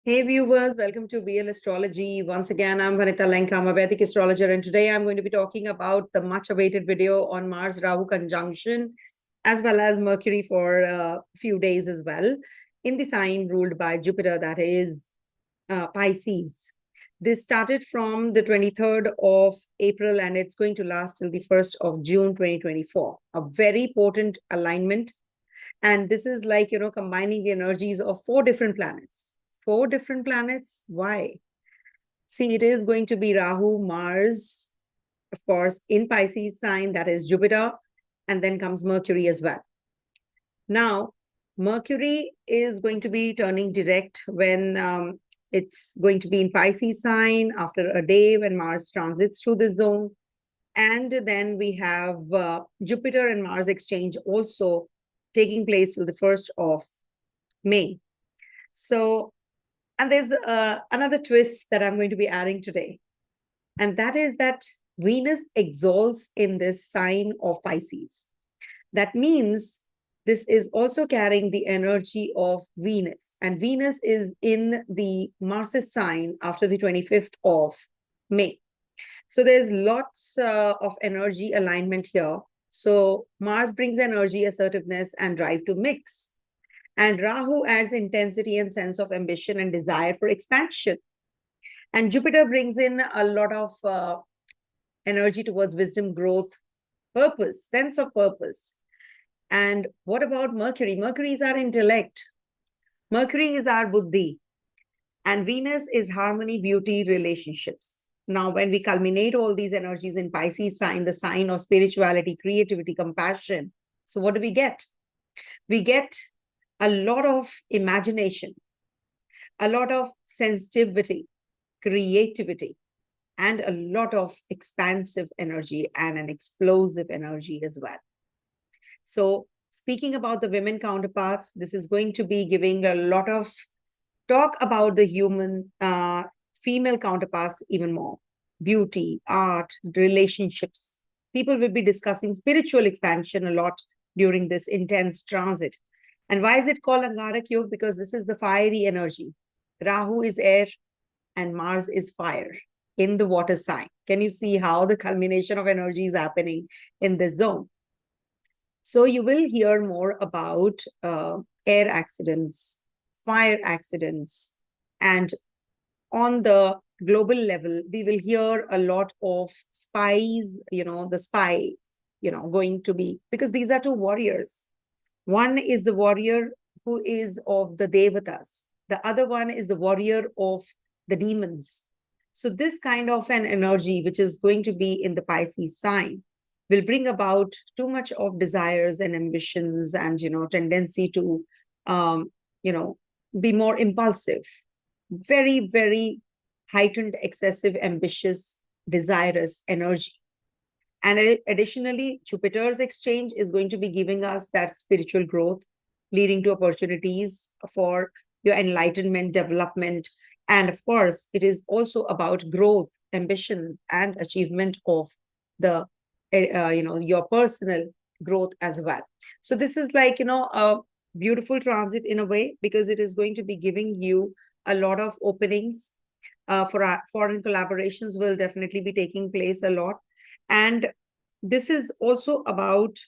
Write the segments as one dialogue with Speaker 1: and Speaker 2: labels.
Speaker 1: Hey viewers, welcome to VL Astrology. Once again, I'm Vanita Lenka, I'm a Vedic astrologer, and today I'm going to be talking about the much awaited video on Mars Rahu conjunction, as well as Mercury for a few days as well, in the sign ruled by Jupiter, that is Pisces. This started from the 23rd of April and it's going to last till the 1st of June 2024. A very potent alignment. And this is like, combining the energies of four different planets. Four different planets. Why? See, it is going to be Rahu, Mars, of course, in Pisces sign, that is Jupiter, and then comes Mercury as well. Now, Mercury is going to be turning direct when it's going to be in Pisces sign after a day when Mars transits through the zone. And then we have Jupiter and Mars exchange also taking place till the 1st of May. So, and there's another twist that I'm going to be adding today. And that is that Venus exalts in this sign of Pisces. That means this is also carrying the energy of Venus. And Venus is in the Mars's sign after the 25th of May. So there's lots of energy alignment here. So Mars brings energy, assertiveness, and drive to mix. And Rahu adds intensity and sense of ambition and desire for expansion. And Jupiter brings in a lot of energy towards wisdom, growth, purpose, sense of purpose. And what about Mercury? Mercury is our intellect. Mercury is our buddhi. And Venus is harmony, beauty, relationships. Now, when we culminate all these energies in Pisces sign, the sign of spirituality, creativity, compassion. So what do we get? We get a lot of imagination, a lot of sensitivity, creativity, and a lot of expansive energy and an explosive energy as well. So speaking about the women counterparts, this is going to be giving a lot of talk about the human female counterparts even more. Beauty, art, relationships. People will be discussing spiritual expansion a lot during this intense transit. And why is it called Angarak Yoga? Because this is the fiery energy. Rahu is air and Mars is fire in the water sign. Can you see how the culmination of energy is happening in this zone? So you will hear more about air accidents, fire accidents, and on the global level, we will hear a lot of spies, the spy, going to be, because these are two warriors. One is the warrior who is of the Devatas. The other one is the warrior of the demons. So this kind of an energy, which is going to be in the Pisces sign, will bring about too much of desires and ambitions and, tendency to, be more impulsive, very, very heightened, excessive, ambitious, desirous energy. And additionally, Jupiter's exchange is going to be giving us that spiritual growth, leading to opportunities for your enlightenment, development. And of course, it is also about growth, ambition, and achievement of the, your personal growth as well. So this is like, a beautiful transit in a way, because it is going to be giving you a lot of openings for our foreign collaborations will definitely be taking place a lot. And this is also about,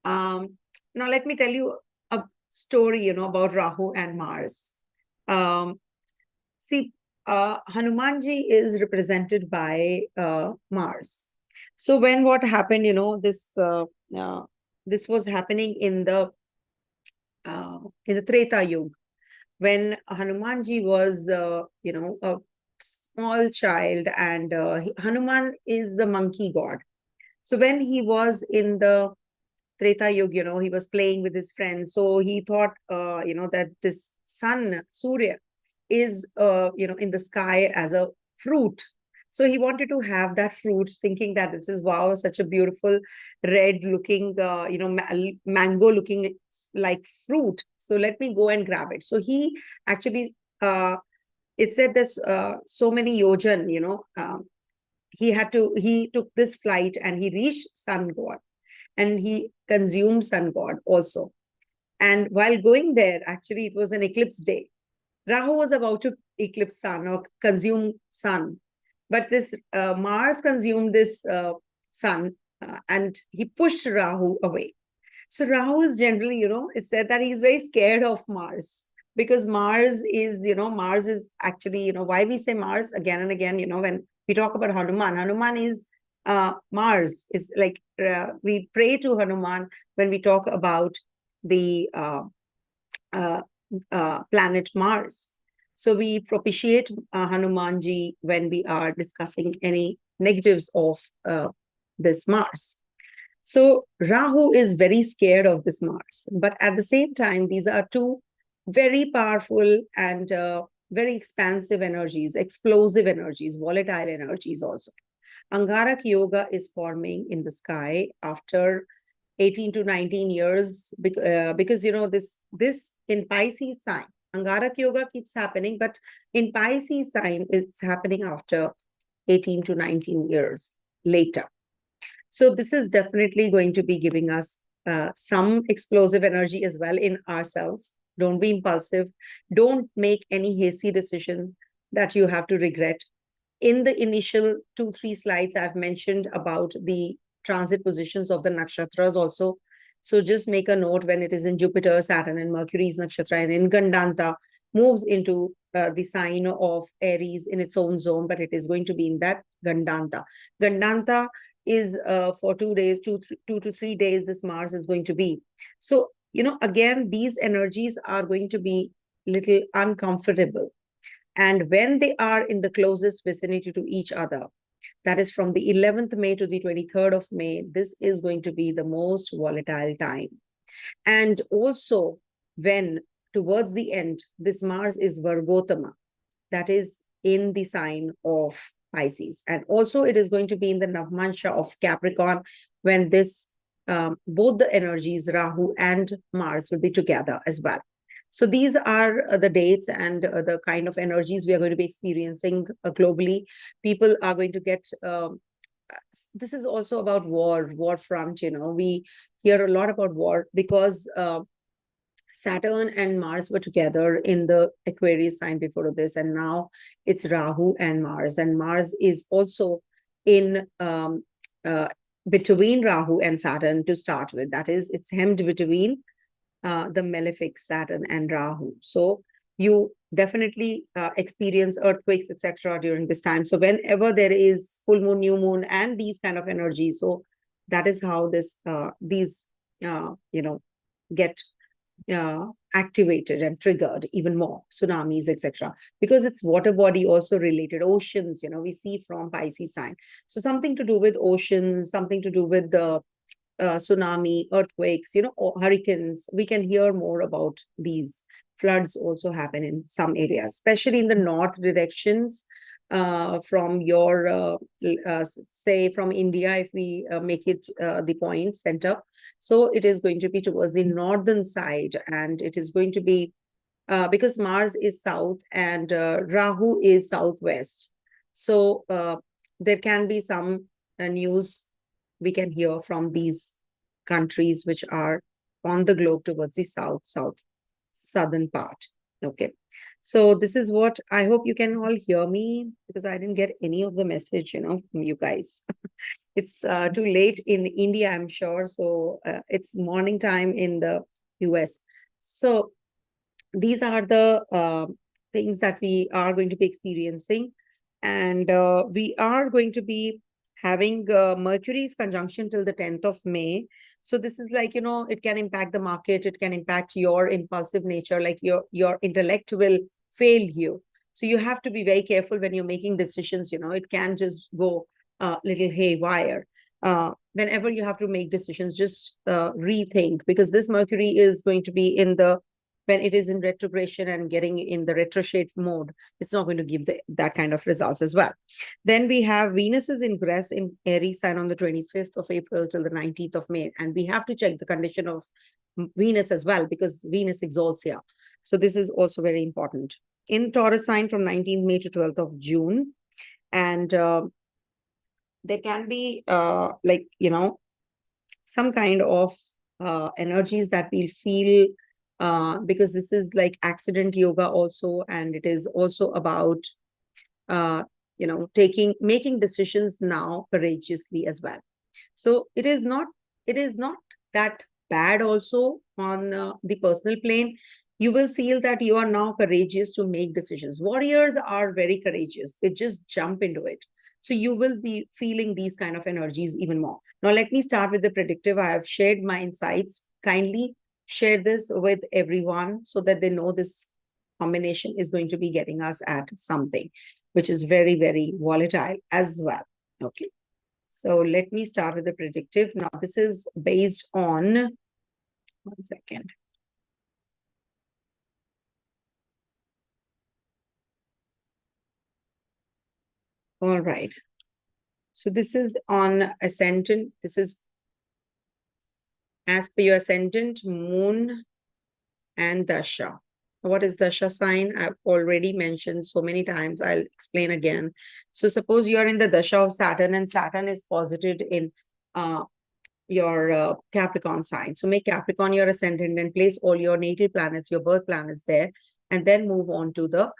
Speaker 1: now let me tell you a story, about Rahu and Mars. See, Hanumanji is represented by Mars. So when what happened, this was happening in the Treta Yuga, when Hanumanji was, a small child, and Hanuman is the monkey god. So when he was in the Treta Yuga, he was playing with his friends. So he thought, that this sun, Surya, is, in the sky as a fruit. So he wanted to have that fruit, thinking that this is, wow, such a beautiful red looking, mango looking like fruit. So let me go and grab it. So he actually, it said that so many yojan, he took this flight and he reached sun god and he consumed sun god also. And while going there, actually, it was an eclipse day. Rahu was about to eclipse sun or consume sun, but this Mars consumed this sun and he pushed Rahu away. So Rahu is generally, it's said that he's very scared of Mars because Mars is actually, why we say Mars again and again, when we talk about Hanuman is Mars is like, we pray to Hanuman when we talk about the planet Mars. So we propitiate Hanumanji when we are discussing any negatives of this Mars. So Rahu is very scared of this Mars, but at the same time, these are two very powerful and very expansive energies, explosive energies, volatile energies also. Angarak Yoga is forming in the sky after 18 to 19 years because this in Pisces sign, Angarak Yoga keeps happening, but in Pisces sign, it's happening after 18 to 19 years later. So this is definitely going to be giving us some explosive energy as well in ourselves. Don't be impulsive. Don't make any hasty decision that you have to regret. In the initial 2-3 slides, I've mentioned about the transit positions of the nakshatras also. So just make a note when it is in Jupiter, Saturn, and Mercury's nakshatra, and in Gandanta, moves into the sign of Aries in its own zone, but it is going to be in that Gandanta. Gandanta is for 2 days, 2 to 3 days, this Mars is going to be. So, again, these energies are going to be little uncomfortable. And when they are in the closest vicinity to each other, that is from the 11th May to the 23rd of May, this is going to be the most volatile time. And also when towards the end, this Mars is Vargotama, that is in the sign of Pisces. And also it is going to be in the Navmansha of Capricorn when this, both the energies, Rahu and Mars, will be together as well. So these are the dates and the kind of energies we are going to be experiencing globally. People are going to get, this is also about war front, we hear a lot about war because Saturn and Mars were together in the Aquarius sign before this, and now it's Rahu and Mars is also in between Rahu and Saturn to start with. That is, it's hemmed between the malefic Saturn and Rahu. So you definitely experience earthquakes, etc. during this time. So whenever there is full moon, new moon, and these kind of energies, so that is how this these get activated and triggered even more, tsunamis, etc. Because it's water body also related, oceans, we see from Pisces sign. So something to do with oceans, something to do with the tsunami, earthquakes, or hurricanes. We can hear more about these. Floods also happen in some areas, especially in the north directions. From your, say from India, if we make it the point center. So it is going to be towards the northern side, and it is going to be, because Mars is south and Rahu is southwest. So there can be some news we can hear from these countries which are on the globe towards the southern part. Okay. So this is what I hope you can all hear me, because I didn't get any of the message, from you guys. It's too late in India, I'm sure. So it's morning time in the US. So these are the things that we are going to be experiencing. And we are going to be having Mercury's conjunction till the 10th of May. So this is like, it can impact the market. It can impact your impulsive nature, like your intellect will fail you. So you have to be very careful when you're making decisions. It can just go a little haywire. Whenever you have to make decisions, just rethink, because this Mercury is going to be in the, when it is in retrogression and getting in the retrograde mode, it's not going to give that kind of results as well. Then we have Venus is ingress in Aries sign on the 25th of April till the 19th of May. And we have to check the condition of Venus as well, because Venus exalts here. So this is also very important. In Taurus sign from 19th May to 12th of June. And there can be some kind of energies that we'll feel because this is like accident yoga also, and it is also about making decisions now courageously as well. So it is not that bad also on the personal plane. You will feel that you are now courageous to make decisions. Warriors are very courageous. They just jump into it. So you will be feeling these kind of energies even more. Now, let me start with the predictive. I have shared my insights. Kindly share this with everyone so that they know this combination is going to be getting us at something which is very, very volatile as well. Okay. So let me start with the predictive. Now, this is based on, 1 second. All right. So this is on Ascendant. This is as per your Ascendant, Moon, and Dasha. What is Dasha sign? I've already mentioned so many times. I'll explain again. So suppose you are in the Dasha of Saturn, and Saturn is posited in your Capricorn sign. So make Capricorn your Ascendant and place all your natal planets, your birth planets there, and then move on to the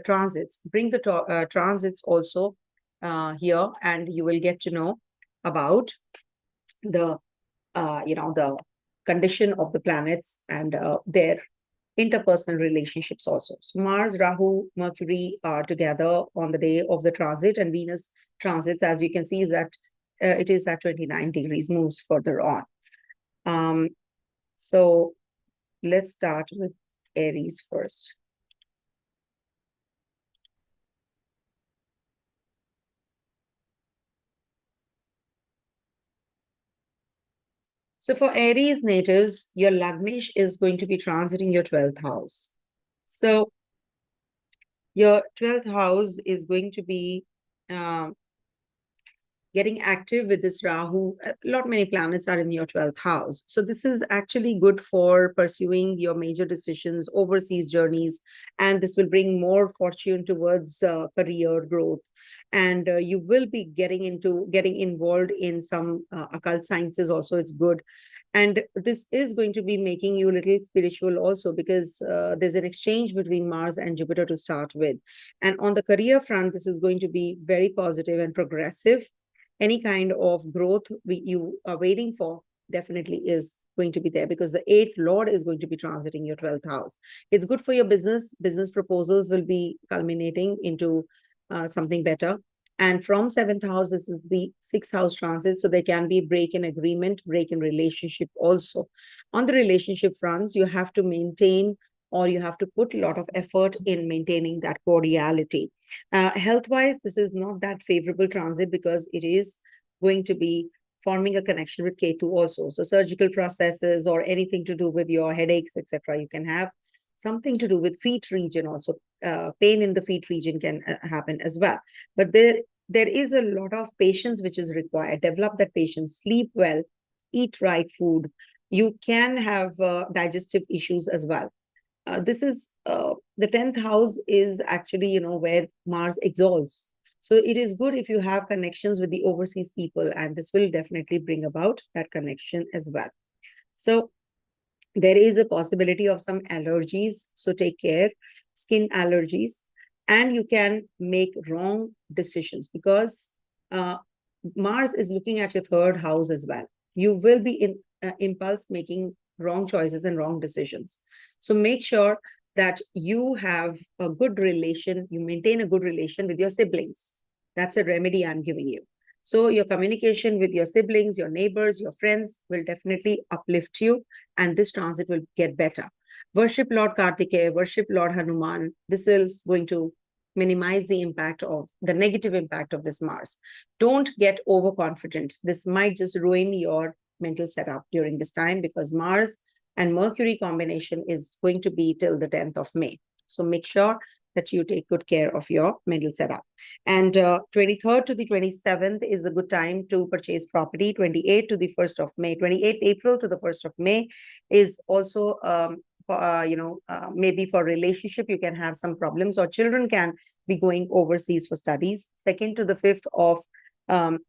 Speaker 1: transits. Bring the transits also here, and you will get to know about the the condition of the planets and their interpersonal relationships also. So Mars, Rahu, Mercury are together on the day of the transit, and Venus transits, as you can see, is at it is at 29 degrees, moves further on. So let's start with Aries first. So for Aries natives, your Lagnesh is going to be transiting your 12th house. So your 12th house is going to be getting active with this Rahu. Many planets are in your 12th house. So this is actually good for pursuing your major decisions, overseas journeys, and this will bring more fortune towards career growth. And you will be getting involved in some occult sciences also. It's good. And this is going to be making you a little spiritual also, because there's an exchange between Mars and Jupiter to start with. And on the career front, this is going to be very positive and progressive. Any kind of growth you are waiting for definitely is going to be there, because the 8th Lord is going to be transiting your 12th house. It's good for your business. Business proposals will be culminating into something better. And from 7th house, this is the 6th house transit. So there can be break in agreement, break in relationship also. On the relationship fronts, you have to maintain, or you have to put a lot of effort in maintaining that cordiality. Health-wise, this is not that favorable transit, because it is going to be forming a connection with Ketu also. So surgical processes or anything to do with your headaches, etc. You can have something to do with feet region also. Pain in the feet region can happen as well. But there is a lot of patience which is required. Develop that patience, sleep well, eat right food. You can have digestive issues as well. This is the 10th house is actually, where Mars exalts. So it is good if you have connections with the overseas people, and this will definitely bring about that connection as well. So there is a possibility of some allergies. So take care, skin allergies, and you can make wrong decisions, because Mars is looking at your 3rd house as well. You will be in impulse making wrong choices and wrong decisions. So make sure that you have a good relation, you maintain a good relation with your siblings. That's a remedy I'm giving you. So your communication with your siblings, your neighbors, your friends will definitely uplift you, and this transit will get better. Worship Lord Kartikeya, worship Lord Hanuman. This is going to minimize the impact of the negative impact of this Mars. Don't get overconfident. This might just ruin your mental setup during this time, because Mars and Mercury combination is going to be till the 10th of May. So make sure that you take good care of your mental setup. And 23rd to the 27th is a good time to purchase property. 28th to the 1st of May, 28th April to the 1st of May is also maybe for relationship, you can have some problems, or children can be going overseas for studies. 2nd to the 5th of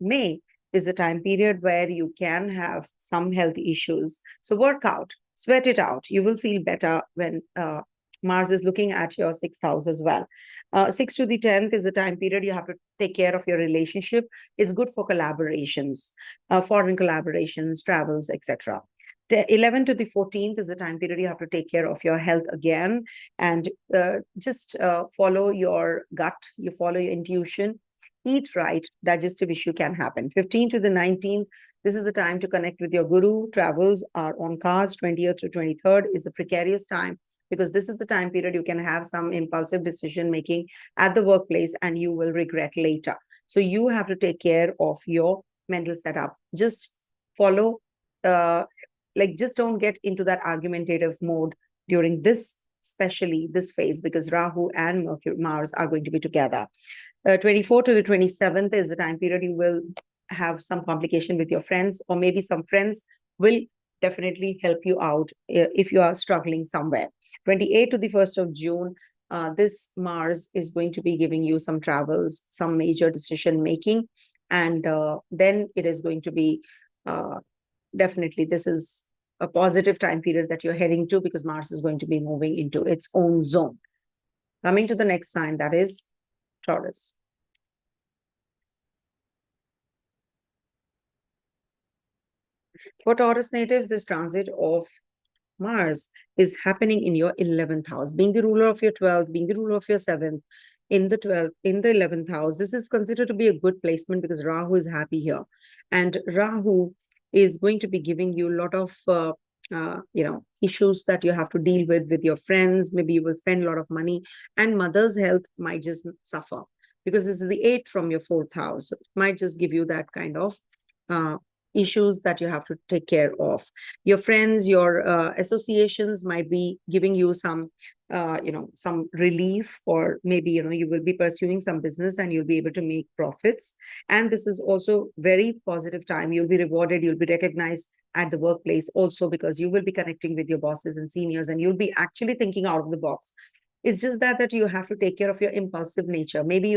Speaker 1: May is a time period where you can have some health issues. So work out. Sweat it out. You will feel better when Mars is looking at your sixth house as well. 6th to the 10th is a time period you have to take care of your relationship. It's good for collaborations, foreign collaborations, travels, etc. The 11th to the 14th is a time period you have to take care of your health again, and just follow your gut, you follow your intuition, eat right, digestive issue can happen. 15th to the 19th, this is the time to connect with your guru. Travels are on cards. 20th to 23rd is a precarious time, because this is the time period you can have some impulsive decision making at the workplace and you will regret later. So you have to take care of your mental setup. Just follow, just don't get into that argumentative mode during this, especially this phase, because Rahu and Mercury, Mars are going to be together. 24th to the 27th is the time period you will have some complication with your friends, or maybe some friends will definitely help you out if you are struggling somewhere. 28th to the 1st of June, this Mars is going to be giving you some travels, some major decision making, and then it is going to be definitely, this is a positive time period that you're heading to, because Mars is going to be moving into its own zone. Coming to the next sign, that is Taurus. For Taurus natives, this transit of Mars is happening in your 11th house, being the ruler of your 12th, being the ruler of your 7th, in the 12th, in the 11th house. This is considered to be a good placement because Rahu is happy here. And Rahu is going to be giving you a lot of, issues that you have to deal with your friends. Maybe you will spend a lot of money, and mother's health might just suffer, because this is the 8th from your 4th house. So it might just give you that kind of issues that you have to take care of. Your friends, your associations might be giving you some, some relief, or maybe, you will be pursuing some business and you'll be able to make profits. And this is also very positive time. You'll be rewarded, you'll be recognized at the workplace also, because you will be connecting with your bosses and seniors, and you'll be actually thinking out of the box. It's just that you have to take care of your impulsive nature. Maybe,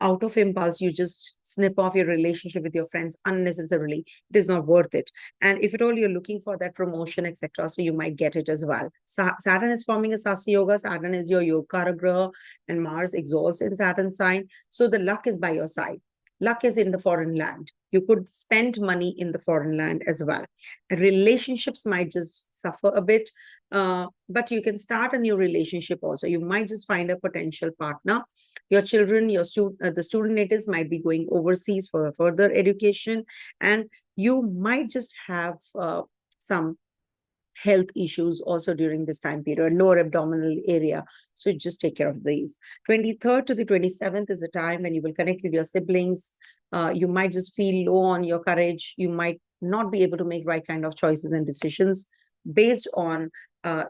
Speaker 1: out of impulse, you just snip off your relationship with your friends unnecessarily. It is not worth it. And if at all you're looking for that promotion, etc., so you might get it as well. Saturn is forming a Sasya Yoga. Saturn is your Yogkara Graha, and Mars exalts in Saturn's sign. So the luck is by your side. Luck is in the foreign land. You could spend money in the foreign land as well. Relationships might just suffer a bit, but you can start a new relationship also. You might just find a potential partner. Your children, the student natives might be going overseas for further education, and you might just have some health issues also during this time period, lower abdominal area. So just take care of these. 23rd to the 27th is a time when you will connect with your siblings. You might just feel low on your courage. You might not be able to make right kind of choices and decisions based on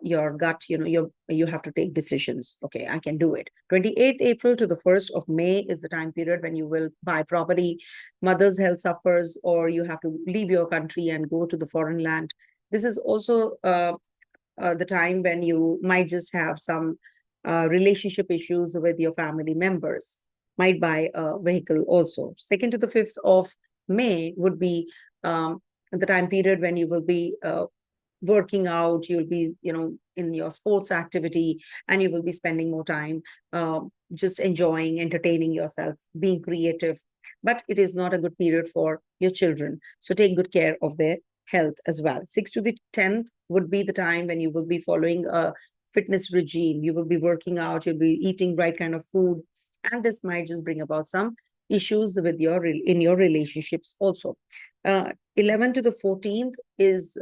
Speaker 1: your gut. You have to take decisions. Okay, I can do it. 28th April to the 1st of May is the time period when you will buy property. Mother's health suffers, or you have to leave your country and go to the foreign land. This is also the time when you might just have some relationship issues with your family members. Might buy a vehicle also. 2nd to the 5th of May would be the time period when you will be working out. You'll be, in your sports activity, and you will be spending more time just enjoying, entertaining yourself, being creative. But it is not a good period for your children. So take good care of their health as well. 6th to the 10th would be the time when you will be following a fitness regime. You will be working out, you'll be eating right kind of food, and this might just bring about some issues with in your relationships also. 11th to the 14th is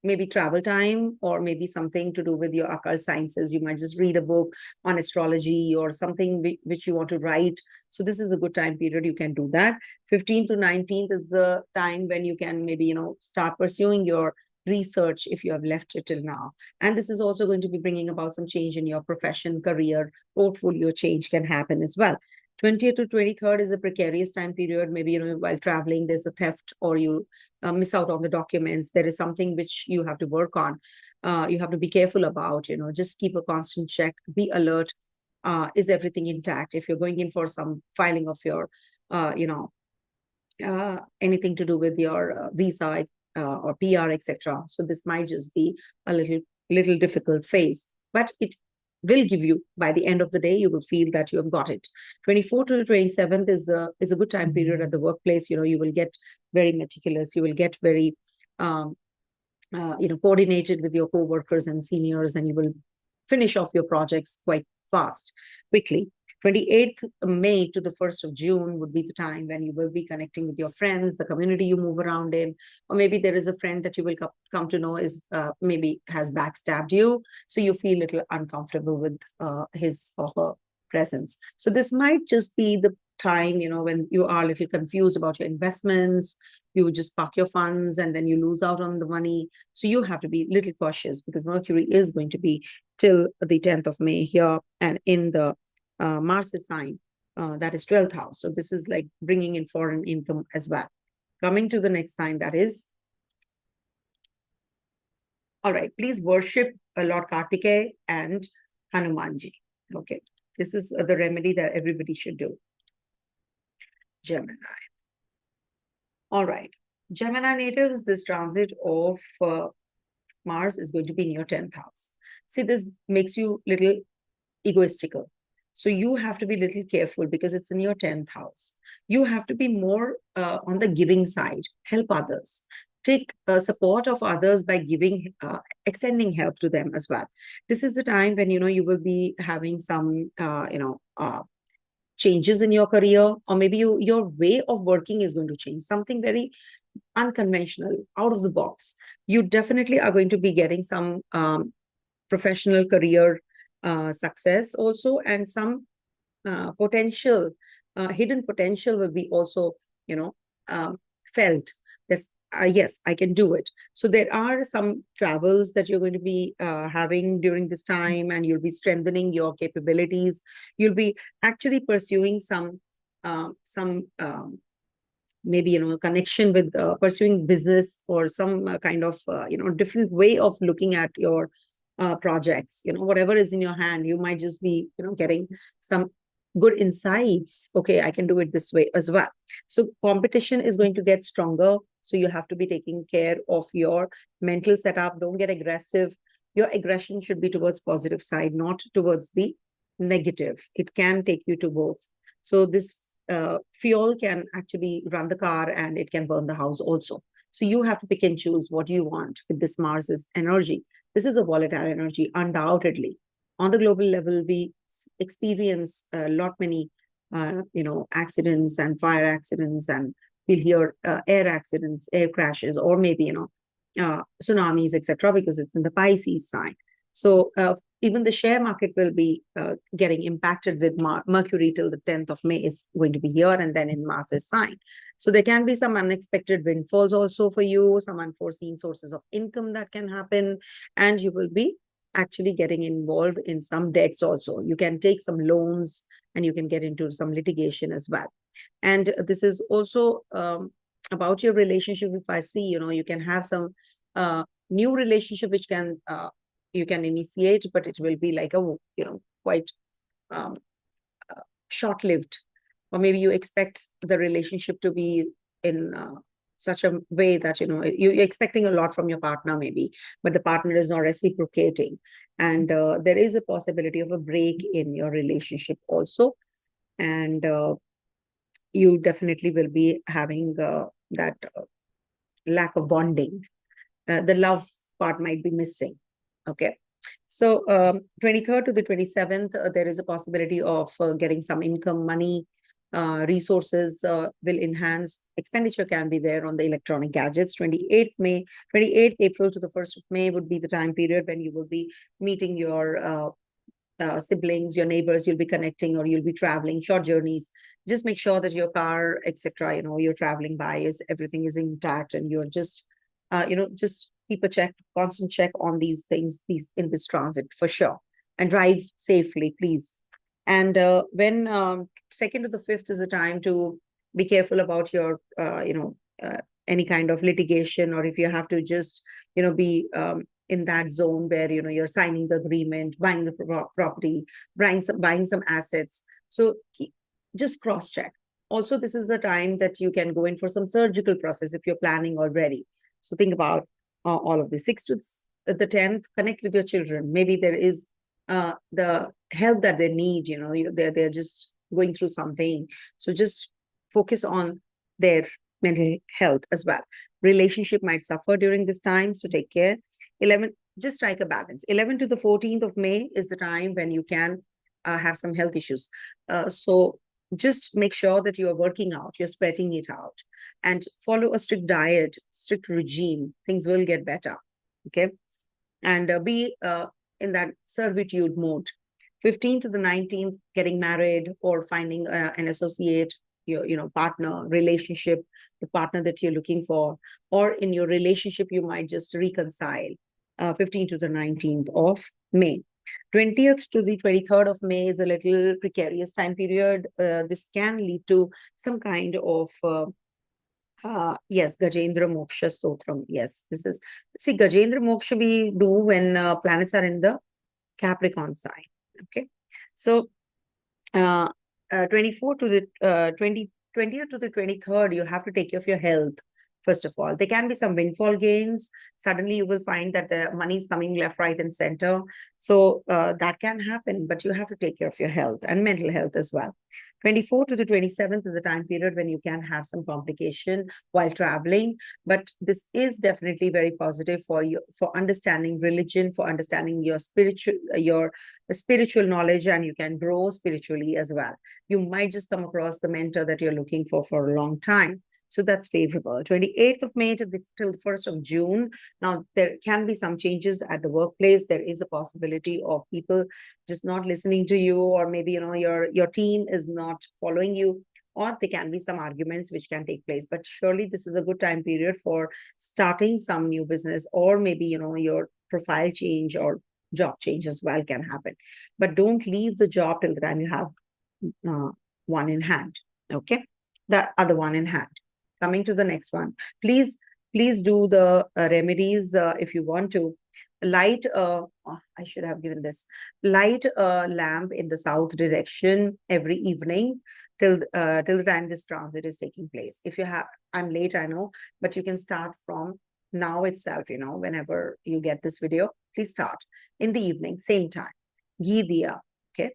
Speaker 1: maybe travel time, or maybe something to do with your occult sciences. You might just read a book on astrology or something which you want to write. So this is a good time period. You can do that. 15th to 19th is the time when you can maybe, start pursuing your research if you have left it till now. And this is also going to be bringing about some change in your profession, career, portfolio change can happen as well. 20th to 23rd is a precarious time period. Maybe, while traveling, there's a theft, or you miss out on the documents. There is something which you have to work on. You have to be careful about, just keep a constant check, be alert. Is everything intact? If you're going in for some filing of your, anything to do with your visa, or PR, etc. So this might just be a little difficult phase, but it will give you, by the end of the day, you will feel that you have got it. 24th to the 27th is a good time period at the workplace. You will get very meticulous. You will get very, coordinated with your co-workers and seniors, and you will finish off your projects quite fast, quickly. 28th May to the 1st of June would be the time when you will be connecting with your friends, the community you move around in, or maybe there is a friend that you will come to know is maybe has backstabbed you, so you feel a little uncomfortable with his or her presence. So this might just be the time, when you are a little confused about your investments, you just park your funds and then you lose out on the money. So you have to be a little cautious, because Mercury is going to be till the 10th of May here, and in the Mars' sign, that is 12th house. So this is like bringing in foreign income as well. Coming to the next sign, that is, all right, please worship Lord Kartikeya and Hanumanji. Okay, this is the remedy that everybody should do. Gemini. All right, Gemini natives, this transit of Mars is going to be in your 10th house. See, this makes you little egoistical. So you have to be a little careful, because it's in your 10th house. You have to be more on the giving side, help others. Take support of others by giving, extending help to them as well. This is the time when, you will be having some, changes in your career, or maybe your way of working is going to change, something very unconventional, out of the box. You definitely are going to be getting some professional career success also, and some potential, hidden potential will be also, felt. This, yes, I can do it. So there are some travels that you're going to be having during this time, and you'll be strengthening your capabilities. You'll be actually pursuing some maybe, connection with pursuing business, or some kind of, different way of looking at your projects. Whatever is in your hand, you might just be, getting some good insights. Okay, I can do it this way as well. So competition is going to get stronger. So you have to be taking care of your mental setup. Don't get aggressive. Your aggression should be towards positive side, not towards the negative. It can take you to both. So this fuel can actually run the car, and it can burn the house also. So you have to pick and choose what you want with this Mars's energy. This is a volatile energy, undoubtedly. On the global level, we experience many, accidents and fire accidents, and we'll hear air accidents, air crashes, or maybe, tsunamis, etc., because it's in the Pisces sign. So even the share market will be getting impacted with Mercury till the 10th of May is going to be here, and then in Mars's sign. So there can be some unexpected windfalls also for you, some unforeseen sources of income that can happen, and you will be actually getting involved in some debts also. You can take some loans, and you can get into some litigation as well. And this is also about your relationship. If I see, you can have some new relationship which can you can initiate, but it will be like a, quite short-lived, or maybe you expect the relationship to be in such a way that, you're expecting a lot from your partner maybe, but the partner is not reciprocating. And there is a possibility of a break in your relationship also. And you definitely will be having that lack of bonding. The love part might be missing. Okay. So 23rd to the 27th, there is a possibility of getting some income, money, resources will enhance. Expenditure can be there on the electronic gadgets. 28th April to the 1st of May would be the time period when you will be meeting your siblings, your neighbors. You'll be connecting, or you'll be traveling short journeys. Just make sure that your car, etc., you're traveling by, is everything is intact, and you're just just keep a constant check on these things, in this transit for sure, and drive safely, please. And when 2nd to the 5th is a time to be careful about your any kind of litigation, or if you have to just be in that zone where you're signing the agreement, buying the property, buying some assets. So just cross check. Also, this is a time that you can go in for some surgical process if you're planning already. So think about all of this. 6th to the 10th, connect with your children. Maybe there is the help that they need, they're just going through something. So just focus on their mental health as well. Relationship might suffer during this time, so take care. 11, just strike a balance. 11 to the 14th of May is the time when you can have some health issues. So just make sure that you are working out, you're sweating it out, and follow a strict diet, strict regime. Things will get better. Okay. And be in that servitude mode. 15th to the 19th, getting married or finding an associate, your partner, relationship, the partner that you're looking for, or in your relationship, you might just reconcile. 15th to the 19th of May. 20th to the 23rd of May is a little precarious time period. This can lead to some kind of yes, Gajendra Moksha Stotram. Yes, this is, see, Gajendra Moksha we do when planets are in the Capricorn sign. Okay. So 24 to the 20th to the 23rd, you have to take care of your health. First of all, there can be some windfall gains. Suddenly you will find that the money is coming left, right, and center. So that can happen, but you have to take care of your health and mental health as well. 24th to the 27th is a time period when you can have some complication while traveling, but this is definitely very positive for you, for understanding religion, for understanding your spiritual knowledge, and you can grow spiritually as well. You might just come across the mentor that you're looking for a long time. So that's favorable. 28th of May till the 1st of June. Now, there can be some changes at the workplace. There is a possibility of people just not listening to you, or maybe, your team is not following you, or there can be some arguments which can take place. But surely this is a good time period for starting some new business, or maybe, your profile change or job change as well can happen. But don't leave the job till the time you have one in hand. Okay. The other one in hand. Coming to the next one, please do the remedies if you want to. Light, I should have given this, light lamp in the south direction every evening till the time this transit is taking place. If you have, I'm late, I know, but you can start from now itself, whenever you get this video, please start in the evening, same time. Ghee diya, okay?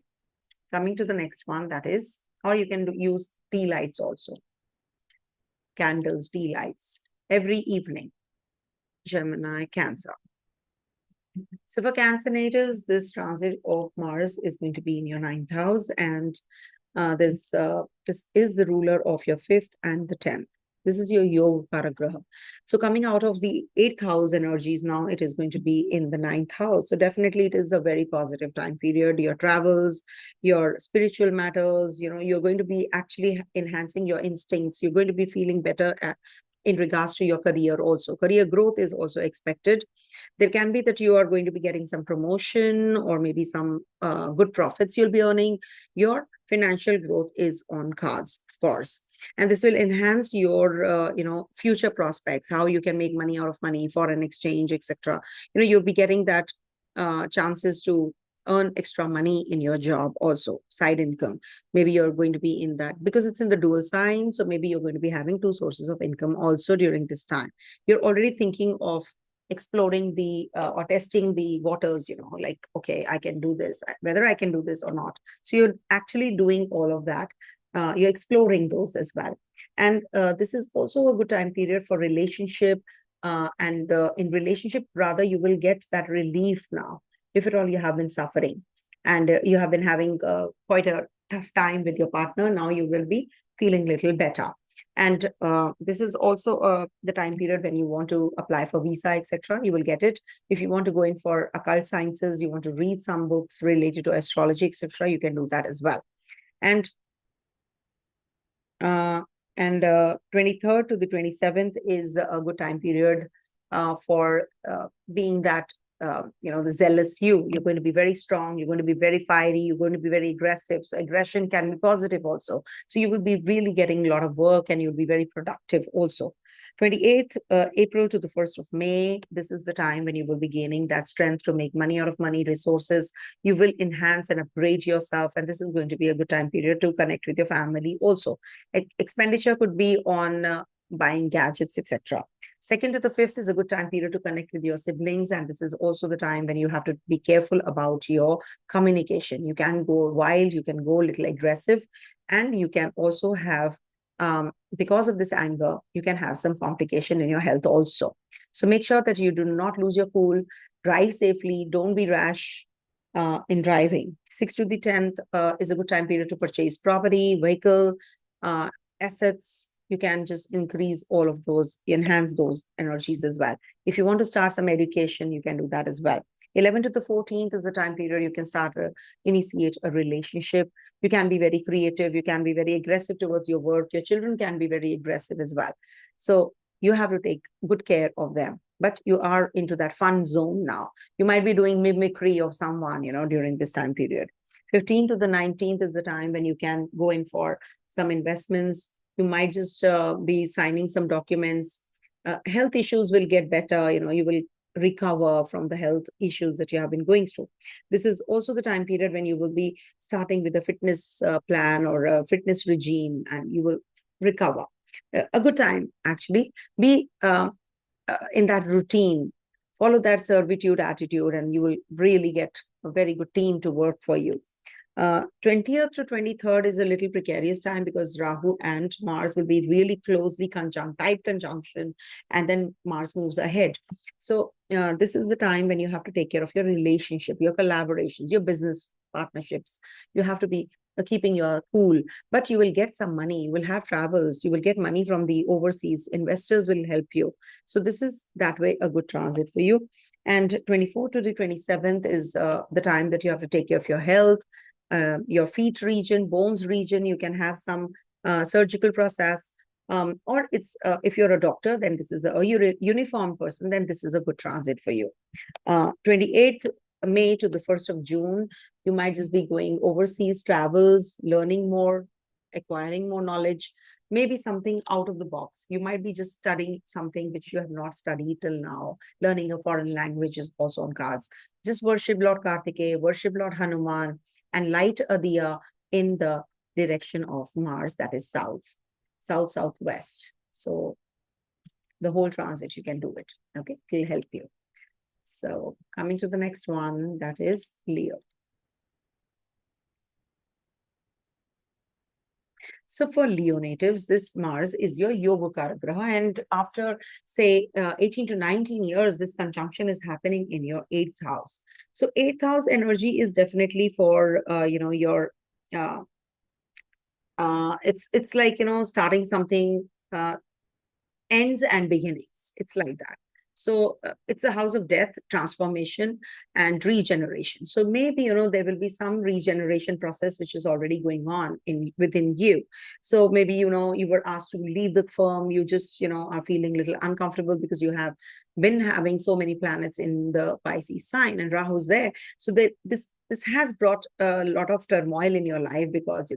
Speaker 1: Coming to the next one, that is, or you can use tea lights also. Candles, tea lights, every evening. Gemini, Cancer. So for Cancer natives, this transit of Mars is going to be in your 9th house, and this is the ruler of your 5th and the 10th. This is your Yoga Paragraha. So coming out of the 8th house energies, now it is going to be in the 9th house. So definitely it is a very positive time period. Your travels, your spiritual matters, you're going to be actually enhancing your instincts. You're going to be feeling better in regards to your career also. Career growth is also expected. There can be that you are going to be getting some promotion, or maybe some good profits you'll be earning. Your financial growth is on cards, of course. And this will enhance your, future prospects, how you can make money out of money, foreign exchange, etc. You'll be getting that chances to earn extra money in your job also, side income. Maybe you're going to be in that, because it's in the dual sign. So maybe you're going to be having 2 sources of income also during this time. You're already thinking of exploring the or testing the waters, like, okay, I can do this, whether I can do this or not. So you're actually doing all of that. You're exploring those as well. And this is also a good time period for relationship. And in relationship, rather, you will get that relief now. If at all you have been suffering and you have been having quite a tough time with your partner, now you will be feeling a little better. And this is also the time period when you want to apply for visa, etc. You will get it. If you want to go in for occult sciences, you want to read some books related to astrology, etc., you can do that as well. And 23rd to the 27th is a good time period for being that, the zealous you. You're going to be very strong. You're going to be very fiery. You're going to be very aggressive. So aggression can be positive also. So you will be really getting a lot of work, and you'll be very productive also. 28th April to the 1st of May, this is the time when you will be gaining that strength to make money out of money, resources. You will enhance and upgrade yourself, and this is going to be a good time period to connect with your family also. Expenditure could be on buying gadgets, etc. 2nd to the 5th is a good time period to connect with your siblings. And this is also the time when you have to be careful about your communication. You can go wild, you can go a little aggressive, and you can also have, because of this anger, you can have some complication in your health also. So make sure that you do not lose your cool, drive safely, don't be rash in driving. 6th to the 10th is a good time period to purchase property, vehicle, assets. You can just increase all of those, enhance those energies as well. If you want to start some education, you can do that as well. 11th to the 14th is the time period you can start initiate a relationship. You can be very creative. You can be very aggressive towards your work. Your children can be very aggressive as well. So you have to take good care of them. But you are into that fun zone now. You might be doing mimicry of someone, during this time period. 15th to the 19th is the time when you can go in for some investments. You might just be signing some documents. Health issues will get better. You will recover from the health issues that you have been going through. This is also the time period when you will be starting with a fitness plan or a fitness regime, and you will recover. A good time, actually. Be in that routine. Follow that servitude attitude, and you will really get a very good team to work for you. 20th to 23rd is a little precarious time because Rahu and Mars will be really closely tight conjunction, and then Mars moves ahead. So this is the time when you have to take care of your relationship, your collaborations, your business partnerships. You have to be keeping your cool, but you will get some money. You will have travels. You will get money from the overseas. Investors will help you. So this is that way a good transit for you. And 24th to the 27th is the time that you have to take care of your health, your feet region, bones region. You can have some surgical process, or it's if you're a doctor, then this is a uniform person, then this is a good transit for you. 28th May to the 1st of June, you might just be going overseas travels, learning more, acquiring more knowledge, maybe something out of the box. You might be just studying something which you have not studied till now. Learning a foreign language is also on cards. Just worship Lord Kartikeya, worship Lord Hanuman, and light a diya in the direction of Mars, that is south, southwest. So the whole transit, you can do it. Okay, it will help you. So coming to the next one, that is Leo. So for Leo natives, this Mars is your Yogakara Graha, and after say 18 to 19 years, this conjunction is happening in your 8th house. So 8th house energy is definitely for your it's like starting something, ends and beginnings. It's like that. So it's a house of death, transformation, and regeneration. So maybe, there will be some regeneration process which is already going on within you. So maybe, you were asked to leave the firm. You just, are feeling a little uncomfortable because you have been having so many planets in the Pisces sign, and Rahu's there. So this has brought a lot of turmoil in your life because,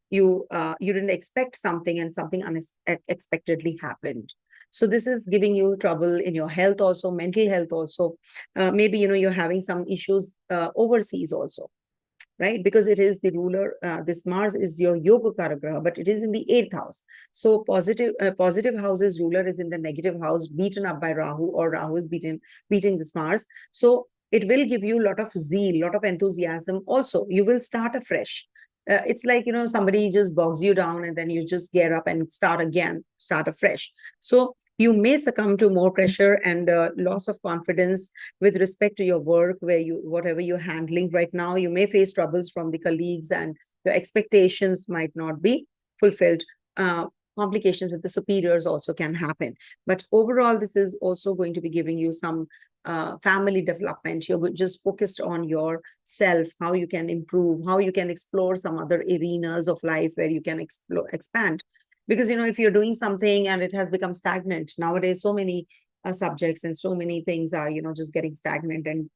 Speaker 1: you didn't expect something and something unexpectedly happened. So this is giving you trouble in your health also, mental health also. Maybe, you're having some issues overseas also, right? Because it is the ruler, this Mars is your Yogakara Graha, but it is in the 8th house. So positive house's ruler is in the negative house, beaten up by Rahu, or Rahu is beating this Mars. So it will give you a lot of zeal, a lot of enthusiasm. Also, you will start afresh. It's like, somebody just bogs you down and then you just get up and start afresh. So you may succumb to more pressure and loss of confidence with respect to your work, where whatever you're handling right now, you may face troubles from the colleagues and your expectations might not be fulfilled. Complications with the superiors also can happen. But overall, this is also going to be giving you some family development. You're just focused on yourself, how you can improve, how you can explore some other arenas of life where you can expand. Because, if you're doing something and it has become stagnant, nowadays, so many subjects and so many things are, just getting stagnant and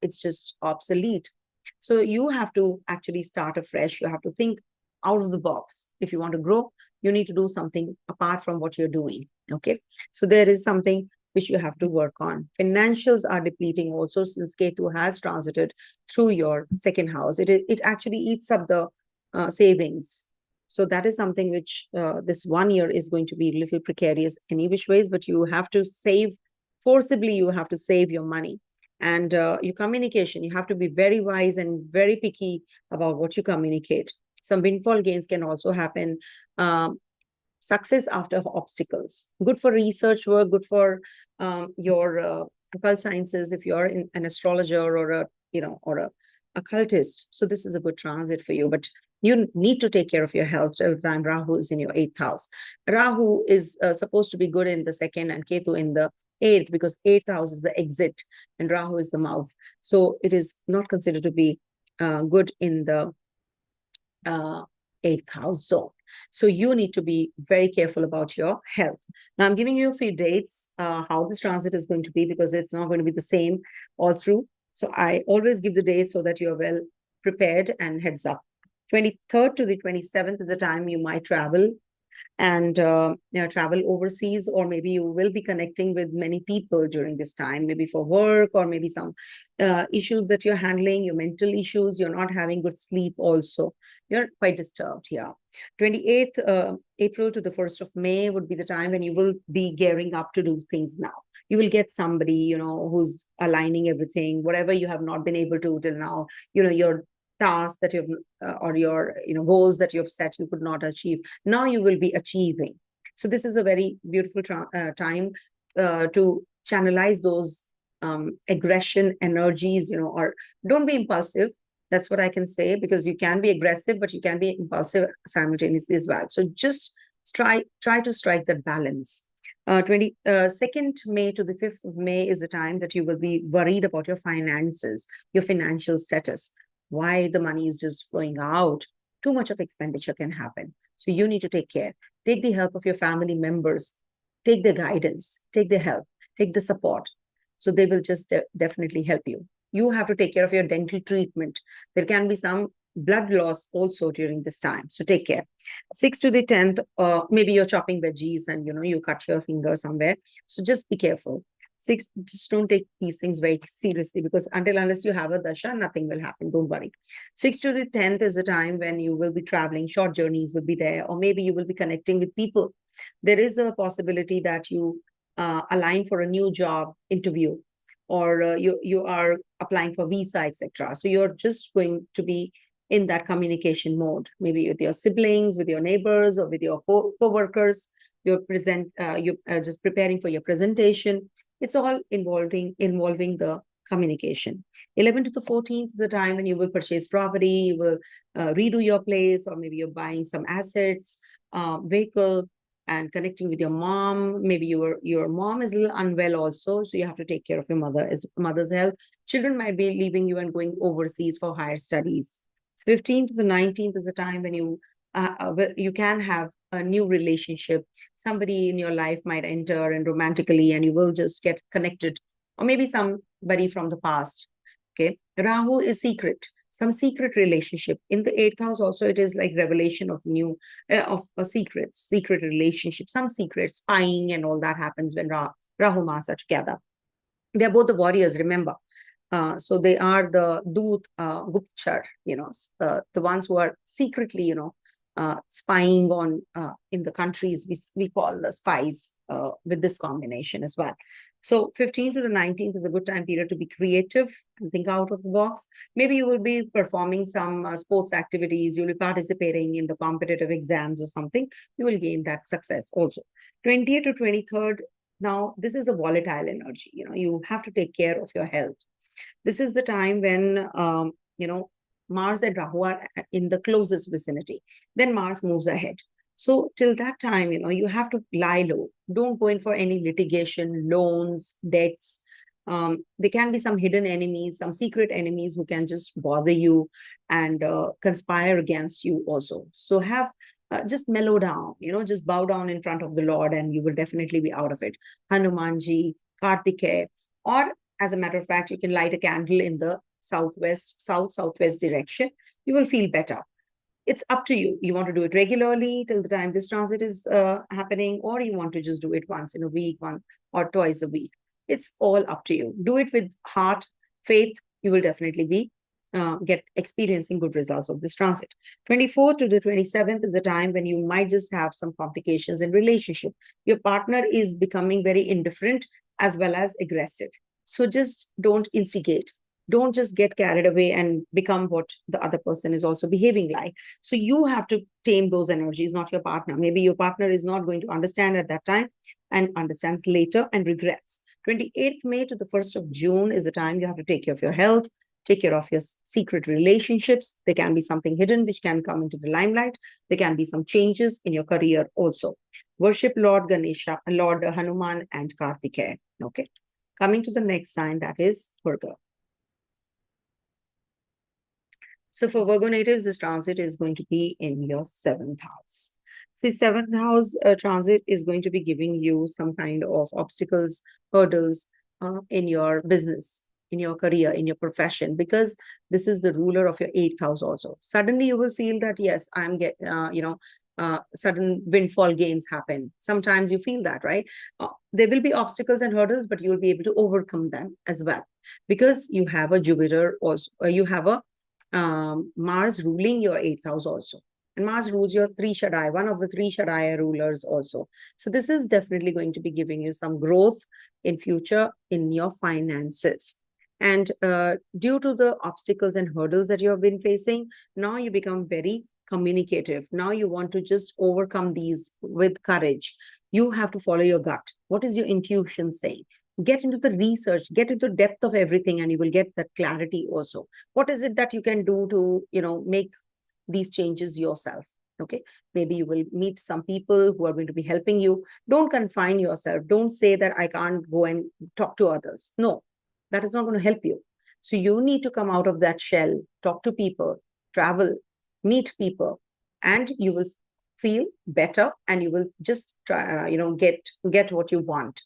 Speaker 1: it's just obsolete. So you have to actually start afresh. You have to think out of the box. If you want to grow, you need to do something apart from what you're doing. Okay. So there is something which you have to work on. Financials are depleting also, since Ketu has transited through your 2nd house. It actually eats up the savings. So that is something which this 1 year is going to be a little precarious any which ways, but you have to save forcibly, you have to save your money. And your communication, you have to be very wise and very picky about what you communicate. Some windfall gains can also happen. Success after obstacles. Good for research work, good for your occult sciences if you're an astrologer or a occultist. So this is a good transit for you, but you need to take care of your health every time Rahu is in your 8th house. Rahu is supposed to be good in the 2nd and Ketu in the 8th, because 8th house is the exit and Rahu is the mouth. So it is not considered to be good in the 8th house zone. So you need to be very careful about your health. Now I'm giving you a few dates, how this transit is going to be, because it's not going to be the same all through. So I always give the dates so that you're well prepared and heads up. 23rd to the 27th is a time you might travel and travel overseas, or maybe you will be connecting with many people during this time, maybe for work, or maybe some issues that you're handling, your mental issues, you're not having good sleep also. You're quite disturbed here. 28th April to the 1st of May would be the time when you will be gearing up to do things now. You will get somebody, who's aligning everything, whatever you have not been able to till now, your tasks that you've or your goals that you've set you could not achieve, now you will be achieving. So this is a very beautiful time to channelize those aggression energies, or don't be impulsive. That's what I can say, because you can be aggressive but you can be impulsive simultaneously as well. So just try to strike that balance. 22nd May to the 5th of May is the time that you will be worried about your finances, your financial status. Why the money is just flowing out. Too much of expenditure can happen. So you need to take care. Take the help of your family members. Take the guidance. Take the help. Take the support. So they will just definitely help you. You have to take care of your dental treatment. There can be some blood loss also during this time. So take care. 6th to the 10th, maybe you're chopping veggies and, you cut your finger somewhere. So just be careful. 6, just don't take these things very seriously, because unless you have a Dasha, nothing will happen. Don't worry. 6th to the 10th is the time when you will be traveling. Short journeys will be there, or maybe you will be connecting with people. There is a possibility that you align for a new job interview, or you are applying for visa, etc. So you're just going to be in that communication mode, maybe with your siblings, with your neighbors, or with your co-workers. You're just preparing for your presentation. It's all involving the communication. 11th to the 14th is the time when you will purchase property, you will redo your place, or maybe you're buying some assets, vehicle, and connecting with your mom. Maybe your mom is a little unwell also, so you have to take care of your mother's health. Children might be leaving you and going overseas for higher studies. 15th to the 19th is the time when you can have a new relationship. Somebody in your life might enter and romantically, and you will just get connected, or maybe somebody from the past. Okay. Rahu is secret, some secret relationship. In the 8th house also, it is like revelation of secret relationship, some secret spying and all that happens when Rahu Mars are together. They're both the warriors, remember. So they are the Dut, Guptchar, the ones who are secretly, spying on in the countries we call the spies with this combination as well. So 15th to the 19th is a good time period to be creative and think out of the box. Maybe you will be performing some sports activities. You'll be participating in the competitive exams or something. You will gain that success also. 20th to 23rd. Now, this is a volatile energy. You have to take care of your health. This is the time when, Mars and Rahu are in the closest vicinity. Then Mars moves ahead. So till that time, you have to lie low. Don't go in for any litigation, loans, debts. There can be some hidden enemies, some secret enemies who can just bother you and conspire against you also. So just mellow down, just bow down in front of the Lord and you will definitely be out of it. Hanumanji, Kartikeya, or as a matter of fact, you can light a candle in the southwest direction. You will feel better. It's up to you. You want to do it regularly till the time this transit is happening, or you want to just do it once in a week, one or twice a week. It's all up to you. Do it with heart, faith. You will definitely be get experiencing good results of this transit. 24th to the 27th is a time when you might just have some complications in relationship. Your partner is becoming very indifferent as well as aggressive. So just don't instigate. Don't just get carried away and become what the other person is also behaving like. So you have to tame those energies, not your partner. Maybe your partner is not going to understand at that time and understands later and regrets. 28th May to the 1st of June is the time you have to take care of your health, take care of your secret relationships. There can be something hidden which can come into the limelight. There can be some changes in your career also. Worship Lord Ganesha, Lord Hanuman and Kartikeya. Okay. Coming to the next sign, that is Virgo. So for Virgo natives, this transit is going to be in your 7th house. See, 7th house transit is going to be giving you some kind of obstacles, hurdles in your business, in your career, in your profession, because this is the ruler of your 8th house also. Suddenly you will feel that, yes, I'm sudden windfall gains happen. Sometimes you feel that, right? There will be obstacles and hurdles, but you will be able to overcome them as well, because you have a Jupiter also, you have a Mars ruling your 8th house also. And Mars rules your 3 Shaddai, one of the 3 Shaddai rulers also. So this is definitely going to be giving you some growth in future in your finances. And due to the obstacles and hurdles that you have been facing, now you become very communicative. Now you want to just overcome these with courage. You have to follow your gut. What is your intuition saying? Get into the research, get into depth of everything, and you will get that clarity also. What is it that you can do to, make these changes yourself? Okay. Maybe you will meet some people who are going to be helping you. Don't confine yourself. Don't say that I can't go and talk to others. No, that is not going to help you. So you need to come out of that shell, talk to people, travel, meet people, and you will feel better, and you will just try, get what you want.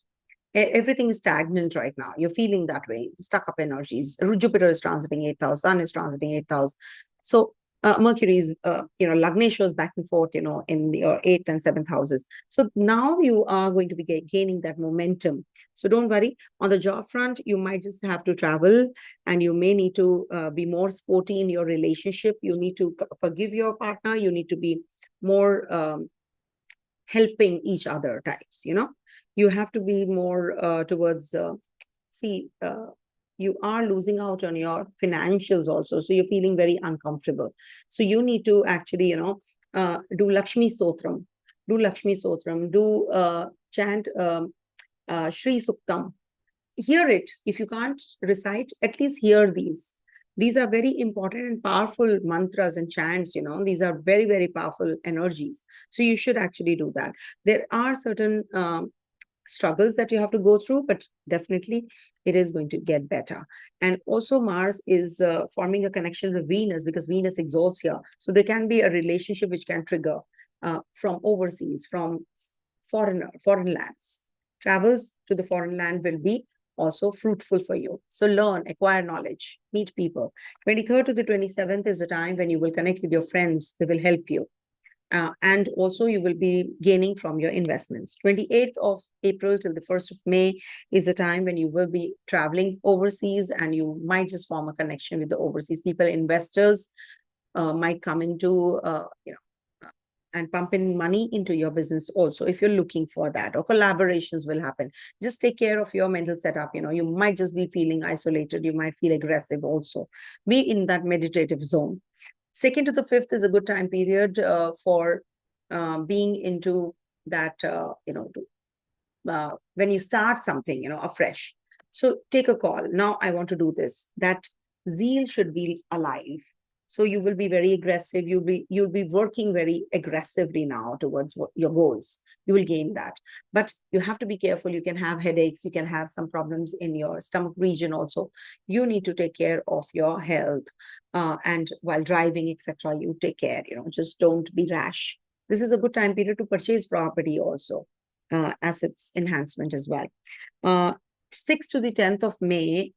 Speaker 1: Everything is stagnant right now. You're feeling that way, stuck up energies. Jupiter is transiting 8th house, Sun is transiting 8th house. So Mercury is, Lagnesha back and forth, in your 8th and 7th houses. So now you are going to be gaining that momentum. So don't worry. On the job front, you might just have to travel, and you may need to be more sporty in your relationship. You need to forgive your partner. You need to be more helping each other types, You have to be more towards, you are losing out on your financials also. So you're feeling very uncomfortable. So you need to actually, do Lakshmi Stotram, chant Shri Suktam. Hear it. If you can't recite, at least hear these. These are very important and powerful mantras and chants, These are very, very powerful energies. So you should actually do that. There are certain struggles that you have to go through, but definitely it is going to get better. And also Mars is forming a connection with Venus, because Venus exalts here. So there can be a relationship which can trigger from overseas, from foreign lands. Travels to the foreign land will be also fruitful for you. So learn, acquire knowledge, meet people. 23rd to the 27th is the time when you will connect with your friends. They will help you. And also you will be gaining from your investments. 28th of April till the 1st of May is the time when you will be traveling overseas, and you might just form a connection with the overseas people. Investors might come into, and pump in money into your business also, if you're looking for that, or collaborations will happen. Just take care of your mental setup. You might just be feeling isolated. You might feel aggressive also. Be in that meditative zone. 2nd to the 5th is a good time period for being into that, when you start something, afresh. So take a call. Now I want to do this. That zeal should be alive. So you will be very aggressive. You'll be working very aggressively now towards your goals. You will gain that. But you have to be careful. You can have headaches. You can have some problems in your stomach region also. You need to take care of your health. And while driving, etc., you take care, just don't be rash. This is a good time period to purchase property also, assets enhancement as well. 6th to the 10th of May,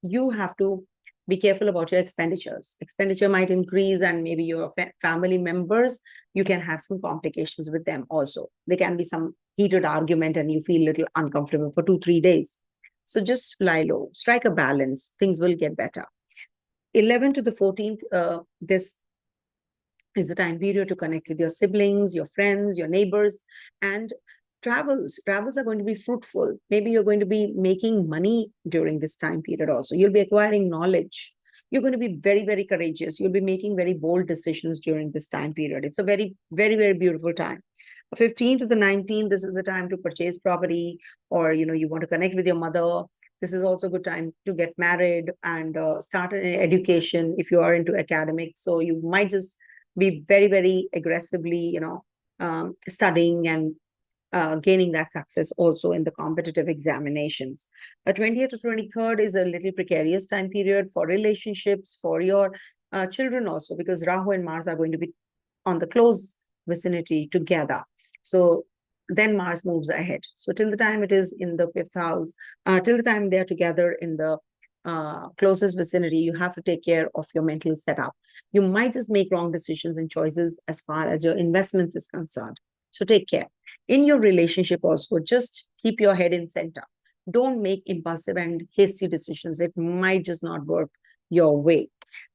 Speaker 1: you have to be careful about your expenditures. Expenditure might increase, and maybe your family members, you can have some complications with them also. There can be some heated argument, and you feel a little uncomfortable for 2-3 days. So just lie low, strike a balance. Things will get better. 11 to the 14th, this is the time period to connect with your siblings, your friends, your neighbors, and travels are going to be fruitful. Maybe you're going to be making money during this time period also. You'll be acquiring knowledge. You're going to be very, very courageous. You'll be making very bold decisions during this time period. It's a very, very, very beautiful time. 15th to the 19th, this is a time to purchase property, or you want to connect with your mother. This is also a good time to get married and start an education if you are into academics. So you might just be very, very aggressively, studying and gaining that success also in the competitive examinations. 20th to 23rd is a little precarious time period for relationships, for your children also, because Rahu and Mars are going to be on the close vicinity together. So then Mars moves ahead. So till the time it is in the 5th house, till the time they're together in the closest vicinity, you have to take care of your mental setup. You might just make wrong decisions and choices as far as your investments is concerned. So take care. In your relationship also, just keep your head in center. Don't make impulsive and hasty decisions. It might just not work your way.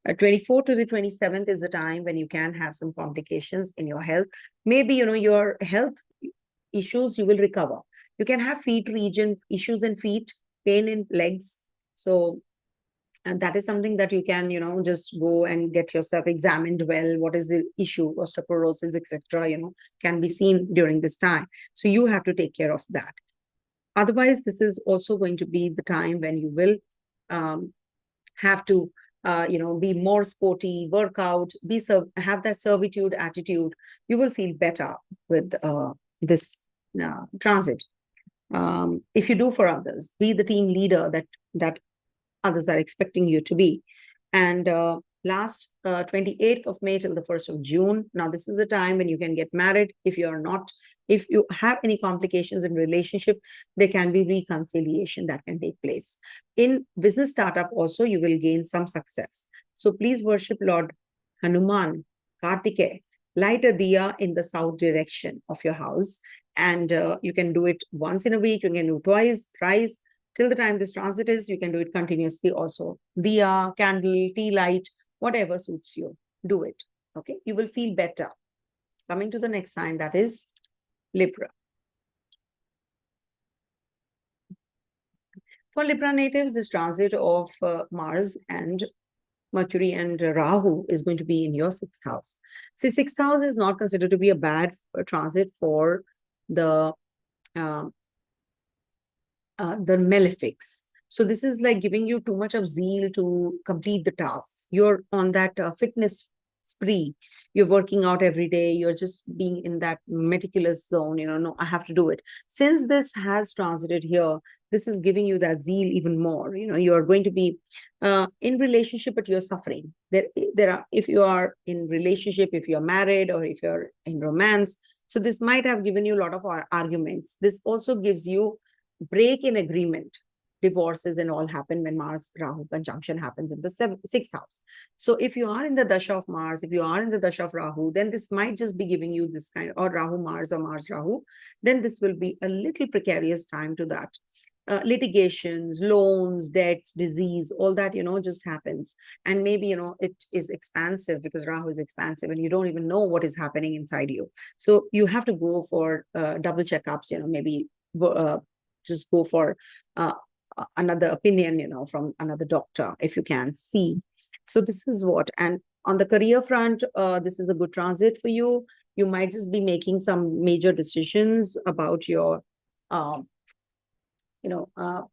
Speaker 1: 24th to the 27th is a time when you can have some complications in your health. Maybe, your health issues, you will recover. You can have feet region issues in feet, pain in legs. So, and that is something that you can, just go and get yourself examined well. What is the issue? Osteoporosis, etc., can be seen during this time. So you have to take care of that. Otherwise, this is also going to be the time when you will have to, be more sporty, work out, have that servitude attitude. You will feel better with this transit. If you do for others, be the team leader that others are expecting you to be. And last 28th of May till the 1st of June. Now, this is a time when you can get married. If you have any complications in relationship, there can be reconciliation that can take place. In business startup also, you will gain some success. So please worship Lord Hanuman, Kartikeya, light a diya in the south direction of your house. And you can do it once in a week. You can do twice, thrice. Till the time this transit is, you can do it continuously also. Diya, candle, tea light, whatever suits you, do it. Okay, you will feel better. Coming to the next sign, that is Libra. For Libra natives, this transit of Mars and Mercury and Rahu is going to be in your 6th house. See, 6th house is not considered to be a bad transit for the malefics. So this is like giving you too much of zeal to complete the tasks. You're on that fitness spree. You're working out every day. You're just being in that meticulous zone. No, I have to do it. Since this has transited here, this is giving you that zeal even more. You're going to be in relationship, but you're suffering. If you are in relationship, if you're married, or if you're in romance, so this might have given you a lot of arguments. This also gives you break in agreement. Divorces and all happen when Mars-Rahu conjunction happens in the 6th house. So if you are in the Dasha of Mars, if you are in the Dasha of Rahu, then this might just be giving you this kind of, or Rahu-Mars or Mars-Rahu, then this will be a little precarious time to that. Litigations, loans, debts, disease, all that, just happens. And maybe, it is expansive because Rahu is expansive and you don't even know what is happening inside you. So you have to go for double checkups, maybe just go for another opinion, from another doctor, if you can see. So this is what, and on the career front, this is a good transit for you. You might just be making some major decisions about your,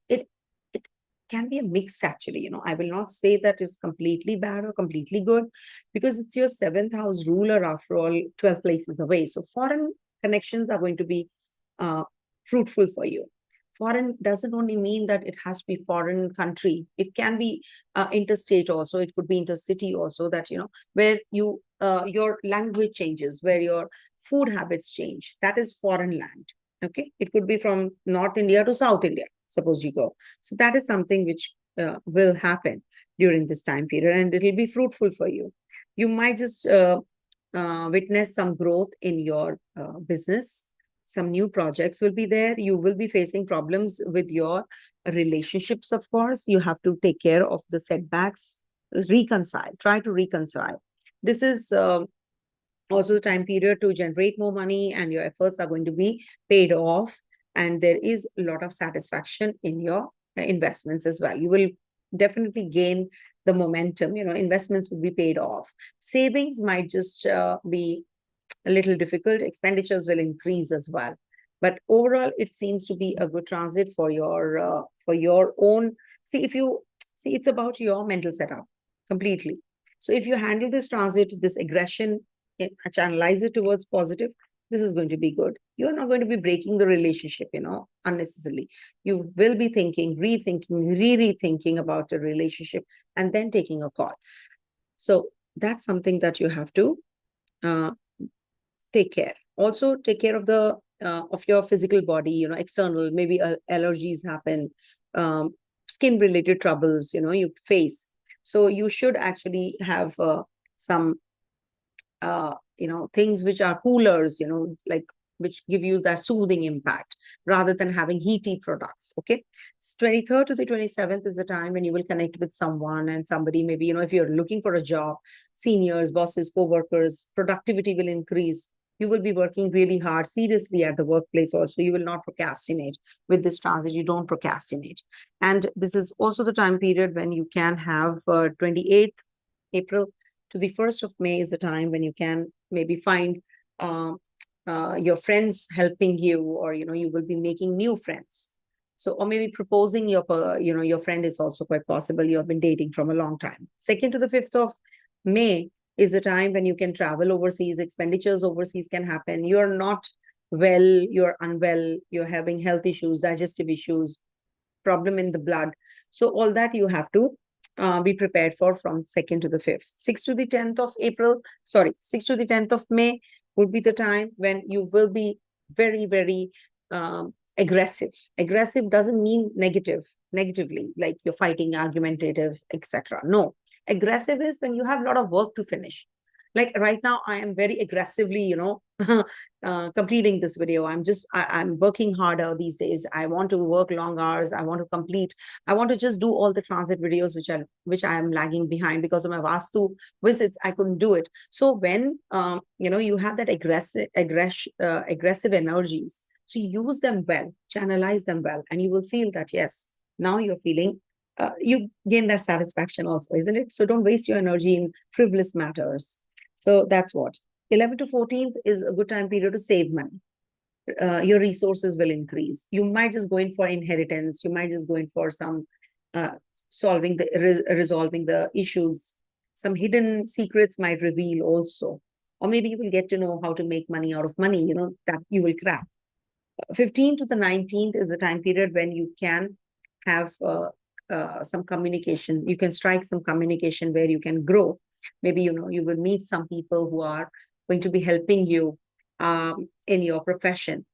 Speaker 1: it can be a mix actually. I will not say that it's completely bad or completely good, because it's your 7th house ruler after all, 12 places away. So foreign connections are going to be fruitful for you. Foreign doesn't only mean that it has to be foreign country. It can be interstate also. It could be intercity also, that, where you your language changes, where your food habits change. That is foreign land. Okay. It could be from North India to South India, suppose you go. So that is something which will happen during this time period, and it will be fruitful for you. You might just witness some growth in your business. Some new projects will be there. You will be facing problems with your relationships, of course. You have to take care of the setbacks reconcile, try to reconcile. This is also the time period to generate more money, and your efforts are going to be paid off, and there is a lot of satisfaction in your investments as well. You will definitely gain the momentum. Investments will be paid off. Savings might just be a little difficult. Expenditures will increase as well, but overall it seems to be a good transit for your own. See, it's about your mental setup completely. So if you handle this transit, this aggression, channelize it towards positive, this is going to be good. You're not going to be breaking the relationship, unnecessarily. You will be thinking, rethinking, rethinking about the relationship, and then taking a call. So that's something that you have to take care. Also, take care of your physical body, external, maybe allergies happen, skin related troubles, you face. So you should actually have some things which are coolers, like which give you that soothing impact rather than having heaty products. Okay. 23rd to the 27th is the time when you will connect with someone, and somebody, maybe, if you're looking for a job, seniors, bosses, co-workers, productivity will increase. You will be working really hard, seriously at the workplace also. You will not procrastinate. With this transit, you don't procrastinate. And this is also the time period when you can have 28th April to the 1st of May is the time when you can maybe find your friends helping you, or, you will be making new friends. So, or maybe proposing your friend is also quite possible. You have been dating from a long time. 2nd to the 5th of May is the time when you can travel overseas. Expenditures overseas can happen. You're not well, you're unwell, you're having health issues, digestive issues, problem in the blood. So all that you have to be prepared for from 2nd to the 5th. 6th to the 10th of April, 6th to the 10th of May would be the time when you will be very, very aggressive. Aggressive doesn't mean negatively, like you're fighting, argumentative, etc. No, aggressive is when you have a lot of work to finish. Like right now, I am very aggressively, completing this video. I'm working harder these days. I want to work long hours. I want to just do all the transit videos, which I am lagging behind because of my Vastu visits. I couldn't do it. So when, you have that aggressive energies, so use them well, channelize them well, and you will feel that, yes, now you're feeling, you gain that satisfaction also, isn't it? So don't waste your energy in frivolous matters. So that's what. 11th to 14th is a good time period to save money. Your resources will increase. You might just go in for inheritance. You might just go in for some resolving the issues. Some hidden secrets might reveal also. Or maybe you will get to know how to make money out of money, that you will crack. 15th to the 19th is the time period when you can have some communication. You can strike some communication where you can grow. Maybe, you will meet some people who are going to be helping you in your profession.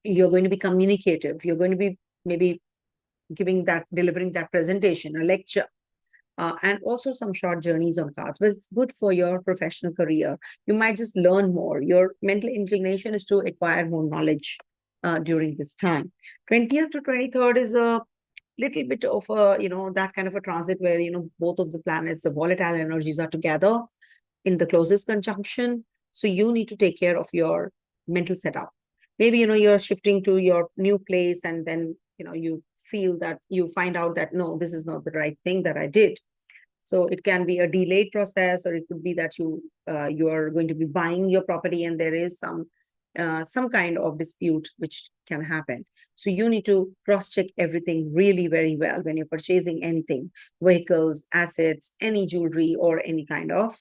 Speaker 1: You're going to be communicative. You're going to be maybe delivering that presentation, a lecture, and also some short journeys on cards. But it's good for your professional career. You might just learn more. Your mental inclination is to acquire more knowledge during this time. 20th to 23rd is a little bit of a, that kind of a transit where, both of the planets, the volatile energies are together in the closest conjunction. So you need to take care of your mental setup. Maybe, you're shifting to your new place, and then, you feel that you find out that, no, this is not the right thing that I did. So it can be a delayed process, or it could be that you are going to be buying your property and there is some kind of dispute which can happen. So you need to cross-check everything really very well when you're purchasing anything, vehicles, assets, any jewelry, or any kind of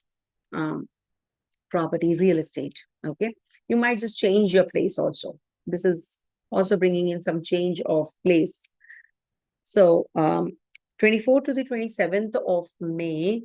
Speaker 1: property, real estate. Okay. You might just change your place also. This is also bringing in some change of place. So 24th to the 27th of May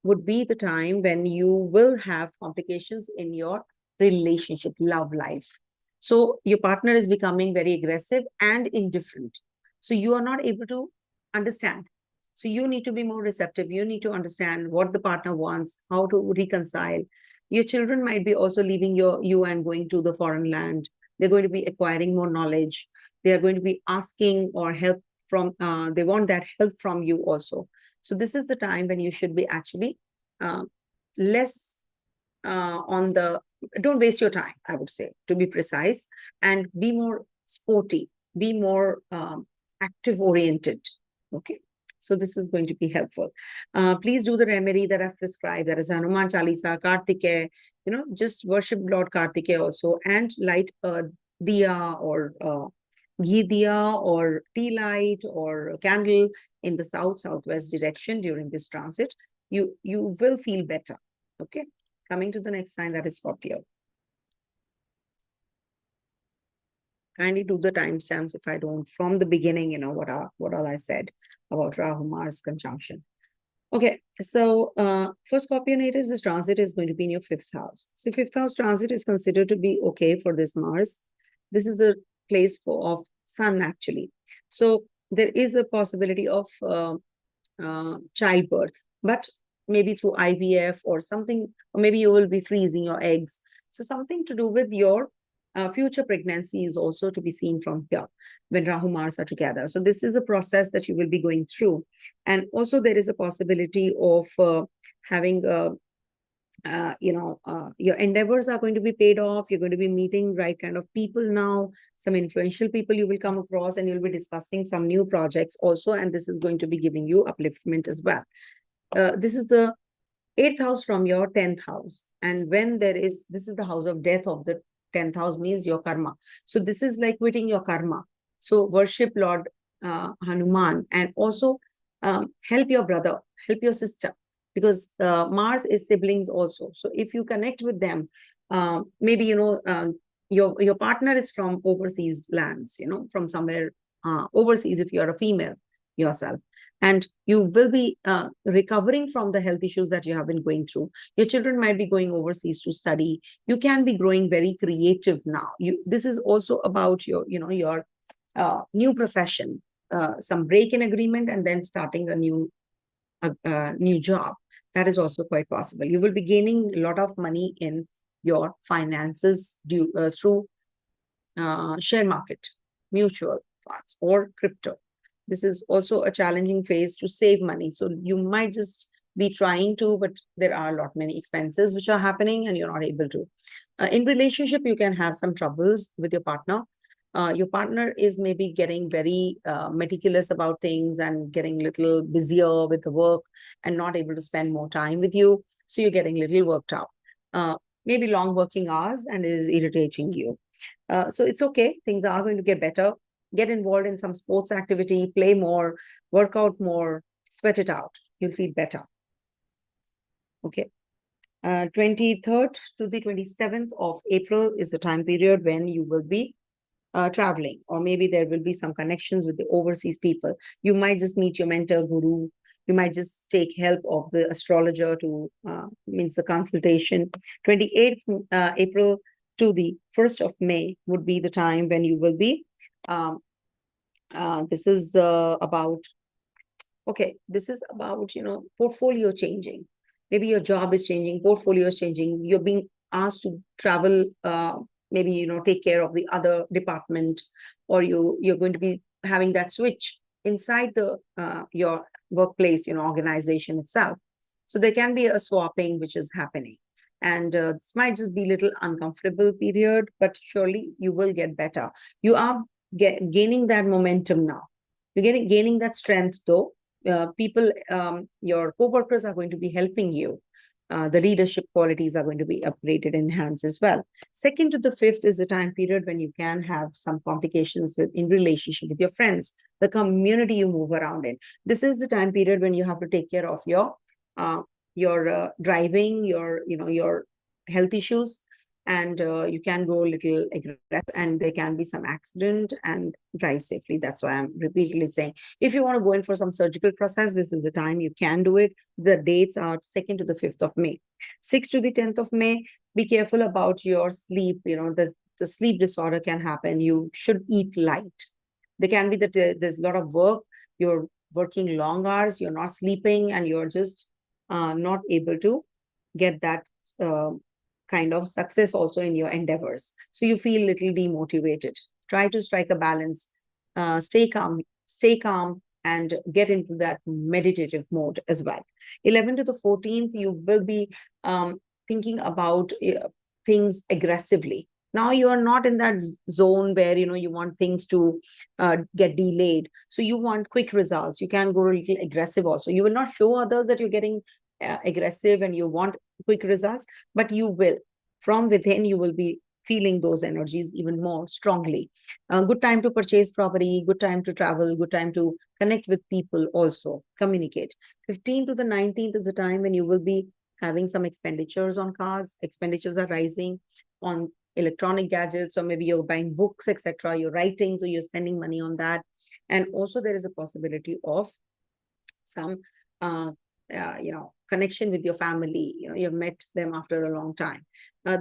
Speaker 1: would be the time when you will have complications in your relationship, love life. So your partner is becoming very aggressive and indifferent. So you are not able to understand. So you need to be more receptive. You need to understand what the partner wants, how to reconcile. Your children might be also leaving you and going to the foreign land. They're going to be acquiring more knowledge. They are going to be asking or help from, they want that help from you also. So this is the time when you should be actually less on the, don't waste your time, I would say, to be precise, and be more sporty, be more active oriented. Okay. So this is going to be helpful. Please do the remedy that I've prescribed. That is Hanuman Chalisa, Kartikeya, just worship Lord Kartikeya also, and light diya or ghee diya or tea light or candle in the south-southwest direction during this transit. You will feel better. Okay. Coming to the next sign, that is Scorpio. Kindly do the timestamps if I don't, from the beginning, what all I said about Rahu Mars conjunction. Okay, so for Scorpio natives, this transit is going to be in your 5th house. So 5th house transit is considered to be okay for this Mars. This is the place of Sun, actually. So there is a possibility of childbirth, but maybe through IVF or something, or maybe you will be freezing your eggs. So something to do with your future pregnancy is also to be seen from here when Rahu Mars are together. So this is a process that you will be going through. And also there is a possibility of having your endeavors are going to be paid off. You're going to be meeting right kind of people now, some influential people you will come across, and you'll be discussing some new projects also. And this is going to be giving you upliftment as well. This is the 8th house from your 10th house. And when this is the house of death of the 10th house, means your karma. So this is like quitting your karma. So worship Lord Hanuman, and also help your brother, help your sister, because Mars is siblings also. So if you connect with them, maybe, your partner is from overseas lands, from somewhere overseas, if you're a female yourself. And you will be recovering from the health issues that you have been going through. Your children might be going overseas to study. You can be growing very creative now. This is also about your new profession, some break in agreement, and then starting a new job. That is also quite possible. You will be gaining a lot of money in your finances through share market, mutual funds, or crypto. This is also a challenging phase to save money. So you might just be trying to, but there are a lot many expenses which are happening and you're not able to. In relationship, you can have some troubles with your partner. Your partner is maybe getting very meticulous about things and getting a little busier with the work and not able to spend more time with you. So you're getting a little worked out. Maybe long working hours, and it is irritating you. So it's okay. Things are going to get better. Get involved in some sports activity, play more, work out more, sweat it out. You'll feel better. Okay. 23rd to the 27th of April is the time period when you will be traveling, or maybe there will be some connections with the overseas people. You might just meet your mentor, guru. You might just take help of the astrologer to, means the consultation. 28th April to the 1st of May would be the time when you will be this is about portfolio changing. Maybe your job is changing, portfolio is changing. You're being asked to travel, maybe, take care of the other department, or you're going to be having that switch inside the your workplace, organization itself. So there can be a swapping which is happening. And this might just be a little uncomfortable period, but surely you will get better. You are gaining that momentum now. You're gaining that strength, though. People, your co-workers are going to be helping you. The leadership qualities are going to be upgraded, enhanced as well. 2nd to the 5th is the time period when you can have some complications in relationship with your friends, the community you move around in. This is the time period when you have to take care of your driving, your health issues, and you can go a little aggressive, and there can be some accident, and drive safely. That's why I'm repeatedly saying, if you want to go in for some surgical process, this is the time you can do it. The dates are 2nd to the 5th of May. 6th to the 10th of May, be careful about your sleep. The sleep disorder can happen. You should eat light. There can be that there's a lot of work. You're working long hours, you're not sleeping, and you're just not able to get that kind of success also in your endeavors. So you feel a little demotivated. Try to strike a balance. Stay calm. and get into that meditative mode as well. 11th to the 14th, you will be thinking about things aggressively. Now you are not in that zone where you want things to get delayed. So you want quick results. You can go a little aggressive also. You will not show others that you're getting aggressive and you want quick results, but you will. From within, you will be feeling those energies even more strongly. Good time to purchase property, good time to travel, good time to connect with people also, communicate. 15th to the 19th is the time when you will be having some expenditures on cards. Expenditures are rising on electronic gadgets, or maybe you're buying books, etc. You're writing, so you're spending money on that. And also there is a possibility of some connection with your family. You've met them after a long time.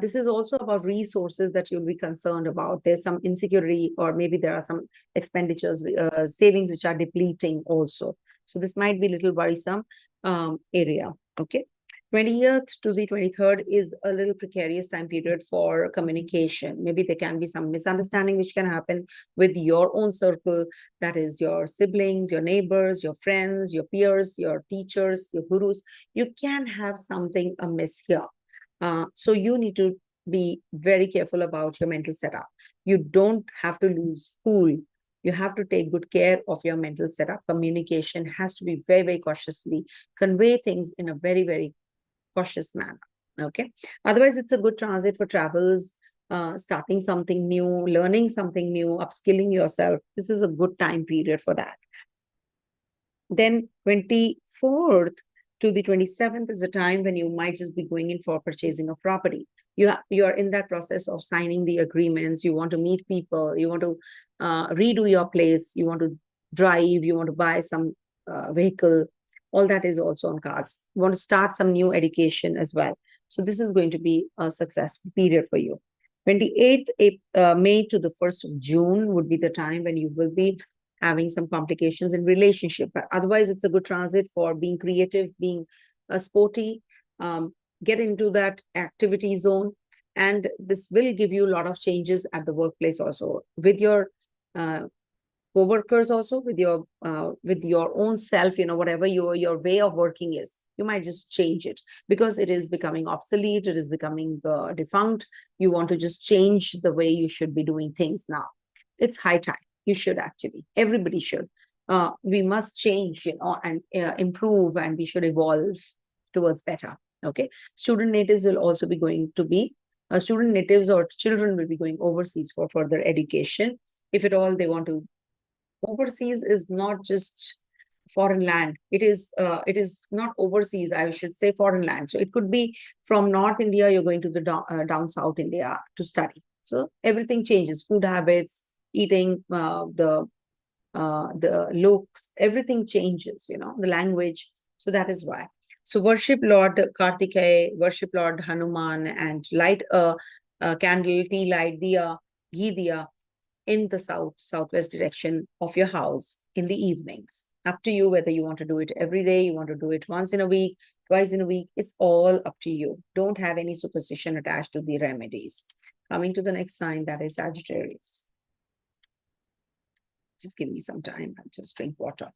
Speaker 1: This is also about resources that you'll be concerned about. There's some insecurity, or maybe there are some expenditures, savings which are depleting also. So this might be a little worrisome area. Okay. 20th to the 23rd is a little precarious time period for communication. Maybe there can be some misunderstanding which can happen with your own circle, that is your siblings, your neighbors, your friends, your peers, your teachers, your gurus. You can have something amiss here. So you need to be very careful about your mental setup. You don't have to lose cool. You have to take good care of your mental setup. Communication has to be very, very cautiously. Convey things in a very, very cautious manner. Okay. Otherwise, it's a good transit for travels, starting something new, learning something new, upskilling yourself. This is a good time period for that. Then 24th to the 27th is the time when you might just be going in for purchasing of property. You are in that process of signing the agreements. You want to meet people. You want to redo your place. You want to drive. You want to buy some vehicle. All that is also on cards. You want to start some new education as well. So this is going to be a successful period for you. 28th May to the 1st of June would be the time when you will be having some complications in relationship. But otherwise, it's a good transit for being creative, being sporty, get into that activity zone. And this will give you a lot of changes at the workplace also, with your co-workers also, with your own self, whatever your way of working is, you might just change it because it is becoming obsolete, it is becoming defunct. You want to just change the way you should be doing things now. It's high time. You should actually, everybody should. We must change, and improve, and we should evolve towards better. Okay. Student natives will also be going to be, student natives or children will be going overseas for further education. If at all they want to, overseas is not just foreign land. It is not overseas, I should say foreign land. So it could be from North India, you're going to the down South India to study. So everything changes, food habits, eating, the looks, everything changes, the language. So that is why. So worship Lord Kartikeya, worship Lord Hanuman, and light a candle, tea light, diya, ghee diya in the southwest direction of your house in the evenings. Up to you whether you want to do it every day, you want to do it once in a week, twice in a week. It's all up to you. Don't have any superstition attached to the remedies. Coming to the next sign, that is Sagittarius. Just give me some time. I'll just drink water.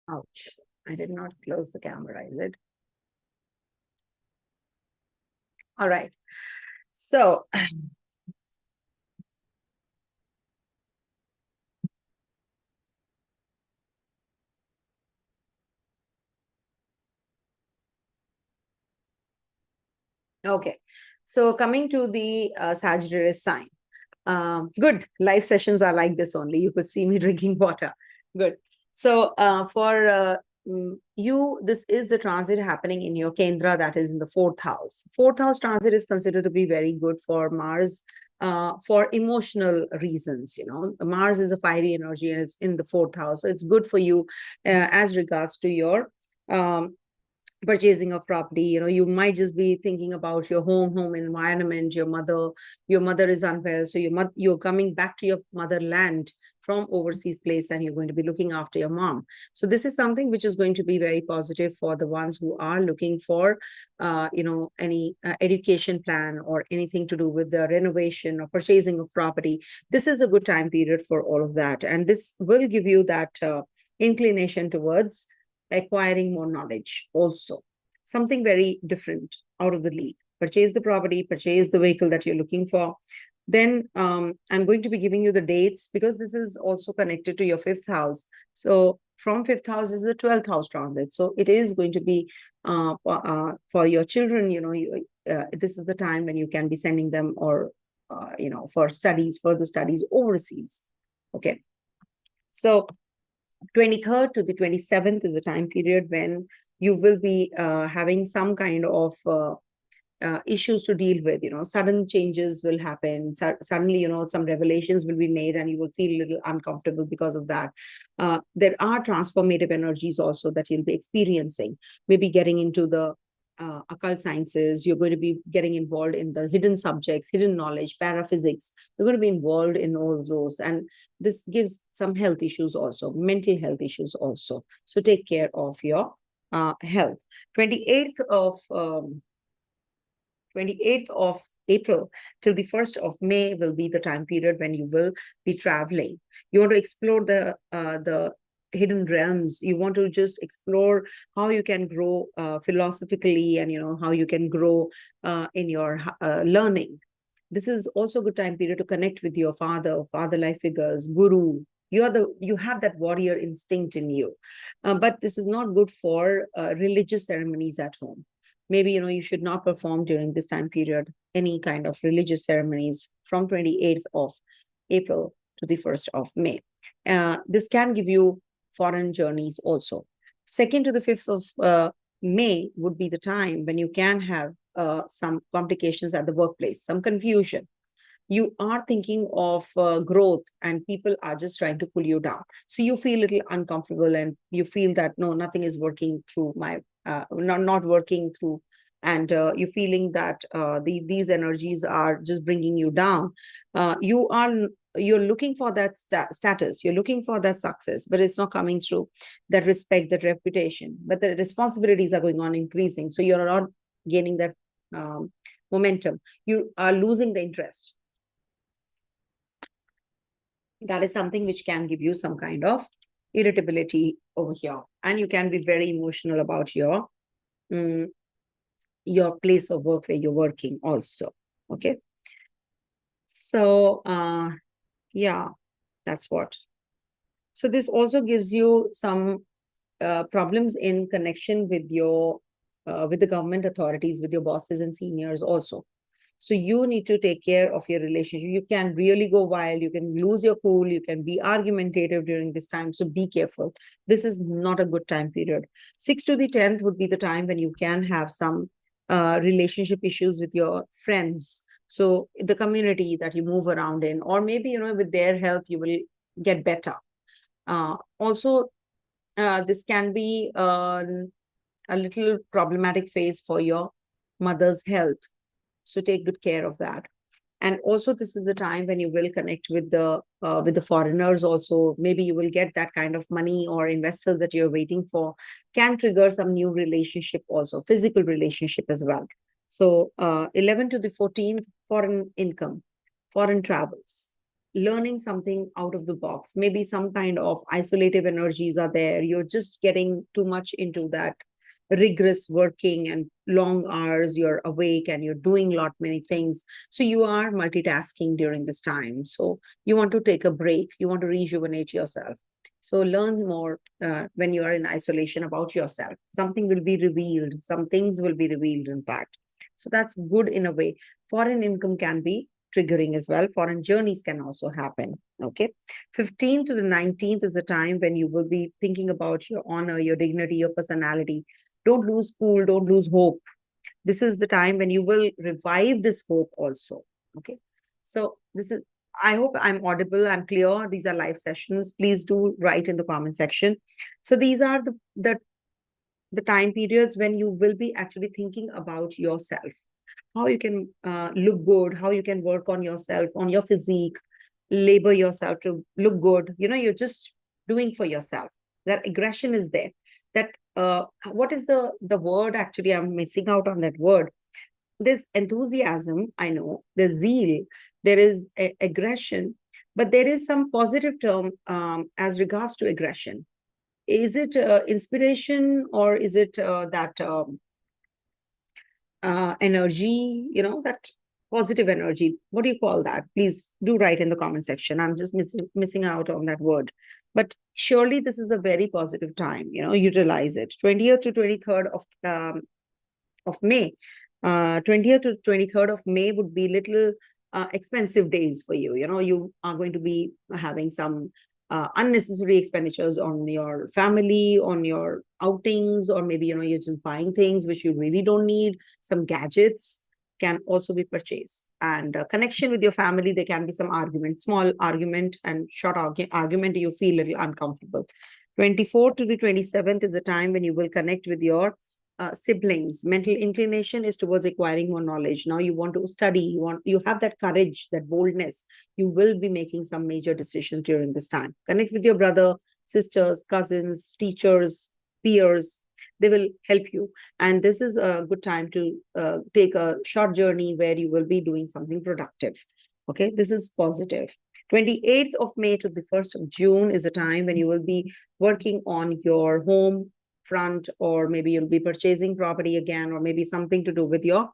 Speaker 1: Ouch. I did not close the camera, is it? All right. So okay. So coming to the Sagittarius sign. Good. Live sessions are like this only. You could see me drinking water. Good. So for you, this is the transit happening in your Kendra, that is in the fourth house. Fourth house transit is considered to be very good for Mars for emotional reasons. You know, Mars is a fiery energy and it's in the fourth house. So it's good for you as regards to your um, purchasing of property. You know, you might just be thinking about your home environment. Your mother is unwell, so you're coming back to your motherland from overseas place, and you're going to be looking after your mom. So this is something which is going to be very positive for the ones who are looking for any education plan or anything to do with the renovation or purchasing of property. This is a good time period for all of that, and this will give you that inclination towards acquiring more knowledge also. Something very different out of the league. Purchase the property, purchase the vehicle that you're looking for. Then I'm going to be giving you the dates because this is also connected to your fifth house. So from fifth house is the 12th house transit. So it is going to be for your children, this is the time when you can be sending them or, for studies, further studies overseas. Okay. So 23rd to the 27th is a time period when you will be having some kind of issues to deal with. Sudden changes will happen. Suddenly, some revelations will be made and you will feel a little uncomfortable because of that. There are transformative energies also that you'll be experiencing, maybe getting into the occult sciences. You're going to be getting involved in the hidden subjects, hidden knowledge, paraphysics. You're going to be involved in all of those. And this gives some health issues also, mental health issues also. So take care of your health. 28th of April till the 1st of May will be the time period when you will be traveling. You want to explore the hidden realms. You want to just explore how you can grow philosophically, and how you can grow in your learning. This is also a good time period to connect with your father life figures, guru. You have that warrior instinct in you, but this is not good for religious ceremonies at home. Maybe you should not perform during this time period any kind of religious ceremonies from 28th of April to the 1st of May. This can give you foreign journeys also. 2nd to the 5th of May would be the time when you can have some complications at the workplace, some confusion. You are thinking of growth and people are just trying to pull you down. So you feel a little uncomfortable and you feel that, no, nothing is working through not working through. And you're feeling that these energies are just bringing you down. You're looking for that status, you're looking for that success, but it's not coming through. That respect, that reputation, but the responsibilities are going on increasing. So you're not gaining that momentum. You are losing the interest. That is something which can give you some kind of irritability over here. And you can be very emotional about your place of work where you're working also. Okay. So, yeah, that's what. So this also gives you some problems in connection with with the government authorities, with your bosses and seniors also. So you need to take care of your relationship. You can really go wild. You can lose your cool. You can be argumentative during this time. So be careful. This is not a good time period. 6th to the 10th would be the time when you can have some relationship issues with your friends. So the community that you move around in, or maybe, with their help, you will get better. Also, this can be a little problematic phase for your mother's health. So take good care of that. And also, this is a time when you will connect with the foreigners also. Maybe you will get that kind of money, or investors that you're waiting for can trigger some new relationship also, physical relationship as well. So 11 to the 14th, foreign income, foreign travels, learning something out of the box. Maybe some kind of isolative energies are there. You're just getting too much into that rigorous working and long hours. You're awake and you're doing many things. So you are multitasking during this time. So you want to take a break. You want to rejuvenate yourself. So learn more when you are in isolation about yourself. Something will be revealed. Some things will be revealed, in fact. So that's good in a way. Foreign income can be triggering as well. Foreign journeys can also happen. Okay. 15th to the 19th is a time when you will be thinking about your honor, your dignity, your personality. Don't lose cool, don't lose hope. This is the time when you will revive this hope also. Okay. So this is, I hope I'm audible, I'm clear. These are live sessions. Please do write in the comment section. So these are the time periods when you will be actually thinking about yourself, how you can look good, how you can work on yourself, on your physique, labor yourself to look good. You're just doing for yourself. That aggression is there. That what is the word? Actually, I'm missing out on that word. There's enthusiasm, I know. There's zeal. There is aggression, but there is some positive term as regards to aggression. Is it inspiration, or is it that energy, that positive energy? What do you call that? Please do write in the comment section. I'm just missing out on that word. But surely this is a very positive time, utilize it. 20th to 23rd of May. 20th to 23rd of May would be little expensive days for you. You are going to be having some unnecessary expenditures on your family, on your outings, or maybe, you're just buying things which you really don't need. Some gadgets can also be purchased. And connection with your family, there can be some argument, small argument and short argument, you feel a little uncomfortable. 24th to the 27th is a time when you will connect with your siblings. Mental inclination is towards acquiring more knowledge. Now you want to study, you have that courage, that boldness. You will be making some major decisions during this time. Connect with your brother, sisters, cousins, teachers, peers. They will help you. And this is a good time to take a short journey where you will be doing something productive. Okay, this is positive. 28th of May to the 1st of June is a time when you will be working on your home front, or maybe you'll be purchasing property again, or maybe something to do with your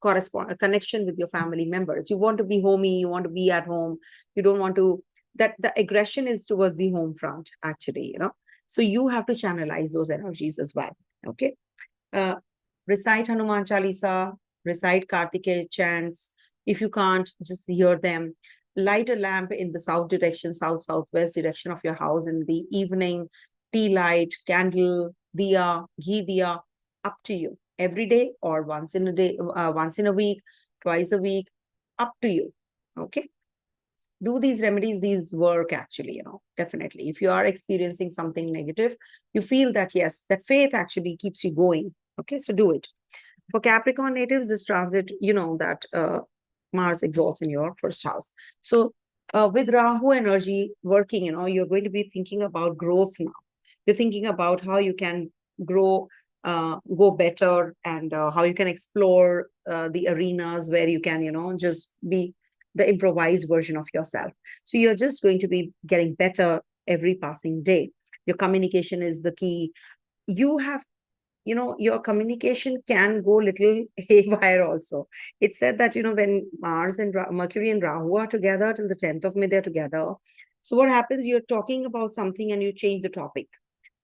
Speaker 1: connection with your family members. You want to be homey, you want to be at home, you don't want to, that the aggression is towards the home front, actually, so you have to channelize those energies as well. Okay. Recite Hanuman Chalisa, recite Kartikeya chants. If you can't, just hear them. Light a lamp in the south direction, southwest direction of your house in the evening. Tea light, candle, diya, ghee diya, up to you. Every day or once in a day, once in a week, twice a week, up to you. Okay. Do these remedies, these work actually, definitely. If you are experiencing something negative, you feel that, yes, that faith actually keeps you going. Okay, so do it. For Capricorn natives, this transit, that Mars exalts in your first house. So with Rahu energy working, you're going to be thinking about growth now. You're thinking about how you can grow, go better, and how you can explore the arenas where you can, just be the improvised version of yourself. So you're just going to be getting better every passing day. Your communication is the key. You have, your communication can go little haywire also. It's said that, when Mars and Mercury and Rahu are together till the 10th of May, they're together. So what happens, you're talking about something and you change the topic.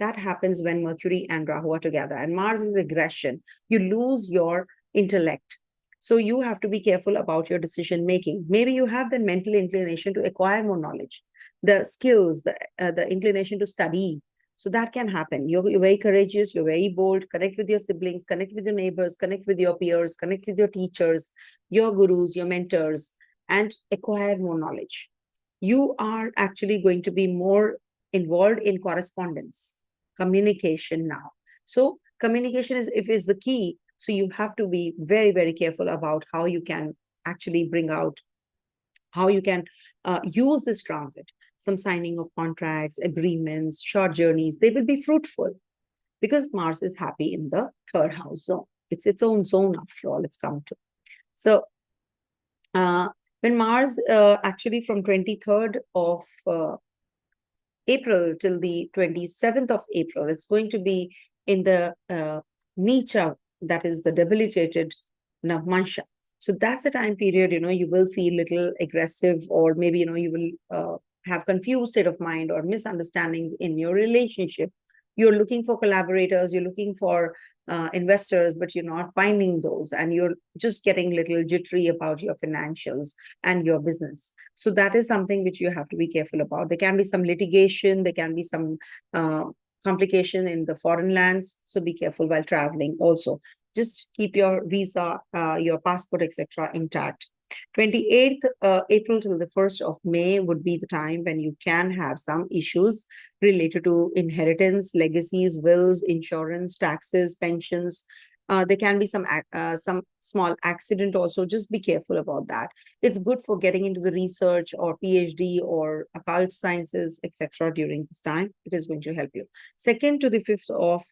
Speaker 1: That happens when Mercury and Rahu are together. And Mars is aggression. You lose your intellect. So you have to be careful about your decision making. Maybe you have the mental inclination to acquire more knowledge, the skills, the inclination to study. So that can happen. You're very courageous, you're very bold. Connect with your siblings, connect with your neighbors, connect with your peers, connect with your teachers, your gurus, your mentors, and acquire more knowledge. You are actually going to be more involved in correspondence, communication now. So communication is the key. So you have to be very, very careful about how you can actually bring out, how you can use this transit. Some signing of contracts, agreements, short journeys, they will be fruitful because Mars is happy in the third house zone. It's its own zone after all, it's come to. So when Mars actually from 23rd of April till the 27th of April, it's going to be in the Nicha, that is the debilitated Navmansha. So that's a time period, you will feel little aggressive, or maybe, you will have confused state of mind or misunderstandings in your relationship You're looking for collaborators, you're looking for investors, but you're not finding those, and you're just getting a little jittery about your financials and your business. So that is something which you have to be careful about. There can be some litigation, there can be some complication in the foreign lands. So be careful while traveling also. Just keep your visa, your passport, etc. intact. 28th April till the 1st of May would be the time when you can have some issues related to inheritance, legacies, wills, insurance, taxes, pensions. There can be some small accident also. Just be careful about that. It's good for getting into the research or PhD or occult sciences, etc. during this time. It is going to help you. 2nd to the 5th of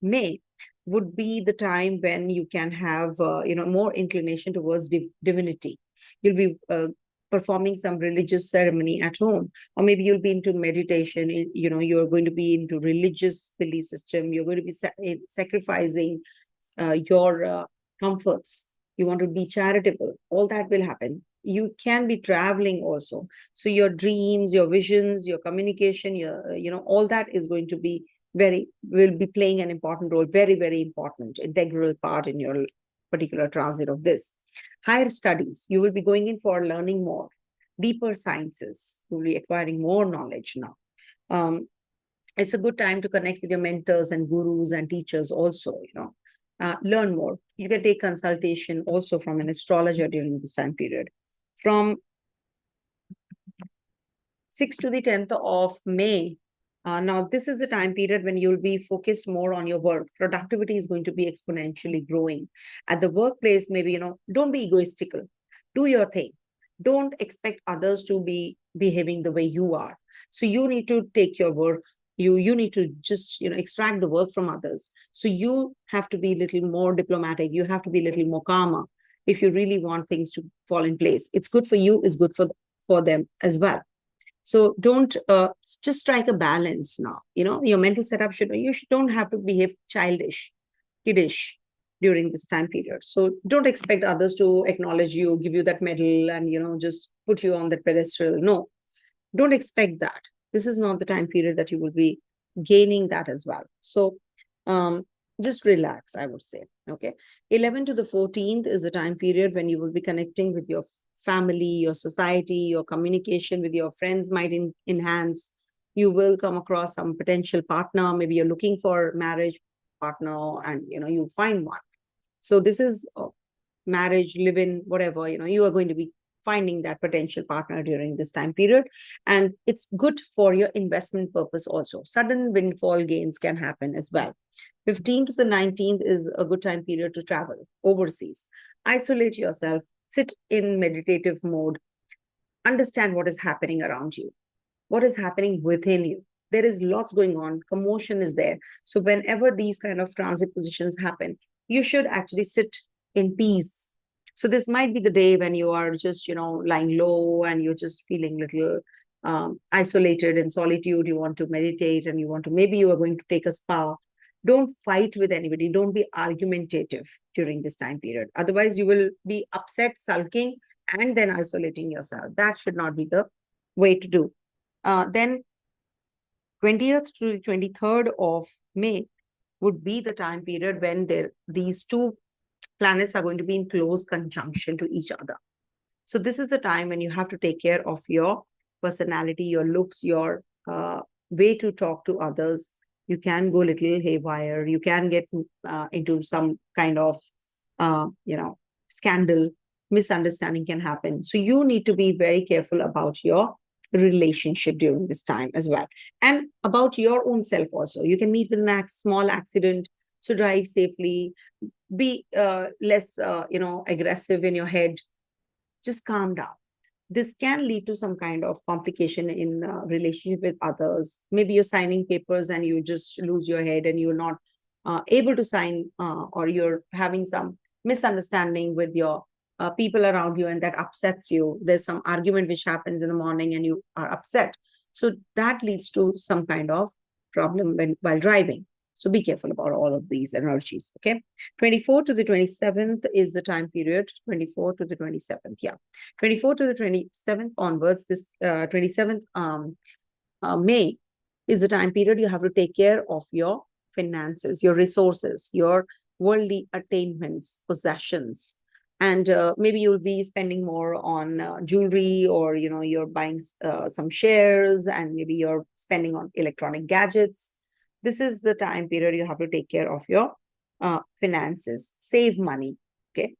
Speaker 1: May would be the time when you can have, more inclination towards divinity. You'll be performing some religious ceremony at home, or maybe you'll be into meditation. You're going to be into religious belief system. You're going to be sacrificing your comforts. You want to be charitable. All that will happen. You can be traveling also. So your dreams, your visions, your communication, all that is going to be will be playing an important role, very, very important, integral part in your particular transit of this. Higher studies, you will be going in for learning more, deeper sciences, you will be acquiring more knowledge now. It's a good time to connect with your mentors and gurus and teachers also, learn more. You can take consultation also from an astrologer during this time period. From 6th to the 10th of May, now, this is the time period when you'll be focused more on your work. Productivity is going to be exponentially growing. At the workplace, maybe, don't be egoistical. Do your thing. Don't expect others to be behaving the way you are. So you need to take your work. You need to just, extract the work from others. So you have to be a little more diplomatic. You have to be a little more calmer if you really want things to fall in place. It's good for you. It's good for them as well. So don't just strike a balance now. Your mental setup don't have to behave childish, kiddish during this time period. So don't expect others to acknowledge you, give you that medal, and just put you on that pedestal. No, don't expect that. This is not the time period that you will be gaining that as well. So just relax, I would say. Okay. 11 to the 14th is the time period when you will be connecting with your family, your society, your communication with your friends might enhance. You will come across some potential partner. Maybe you're looking for marriage partner and, you find one. So this is marriage, live-in, whatever, you are going to be finding that potential partner during this time period. And it's good for your investment purpose also. Sudden windfall gains can happen as well. 15th to the 19th is a good time period to travel overseas. Isolate yourself. Sit in meditative mode. Understand what is happening around you. What is happening within you. There is lots going on. Commotion is there. So whenever these kind of transit positions happen, you should actually sit in peace. So this might be the day when you are just, lying low and you're just feeling little isolated in solitude. You want to meditate and maybe you are going to take a spa. Don't fight with anybody. Don't be argumentative during this time period. Otherwise, you will be upset, sulking, and then isolating yourself. That should not be the way to do. Then 20th to the 23rd of May would be the time period when these two planets are going to be in close conjunction to each other. So this is the time when you have to take care of your personality, your looks, your way to talk to others. You can go a little haywire. You can get into some kind of, scandal. Misunderstanding can happen. So you need to be very careful about your relationship during this time as well. And about your own self also. You can meet with a small accident. So drive safely. Be less, aggressive in your head. Just calm down. This can lead to some kind of complication in relationship with others. Maybe you're signing papers and you just lose your head and you're not able to sign, or you're having some misunderstanding with your people around you, and that upsets you. There's some argument which happens in the morning and you are upset. So that leads to some kind of problem while driving. So be careful about all of these energies, okay? 24th to the 27th is the time period. 24th to the 27th, yeah. 24th to the 27th onwards, this 27th May is the time period you have to take care of your finances, your resources, your worldly attainments, possessions. And maybe you'll be spending more on jewelry, or you're buying some shares, and maybe you're spending on electronic gadgets. This is the time period you have to take care of your finances, save money. Okay.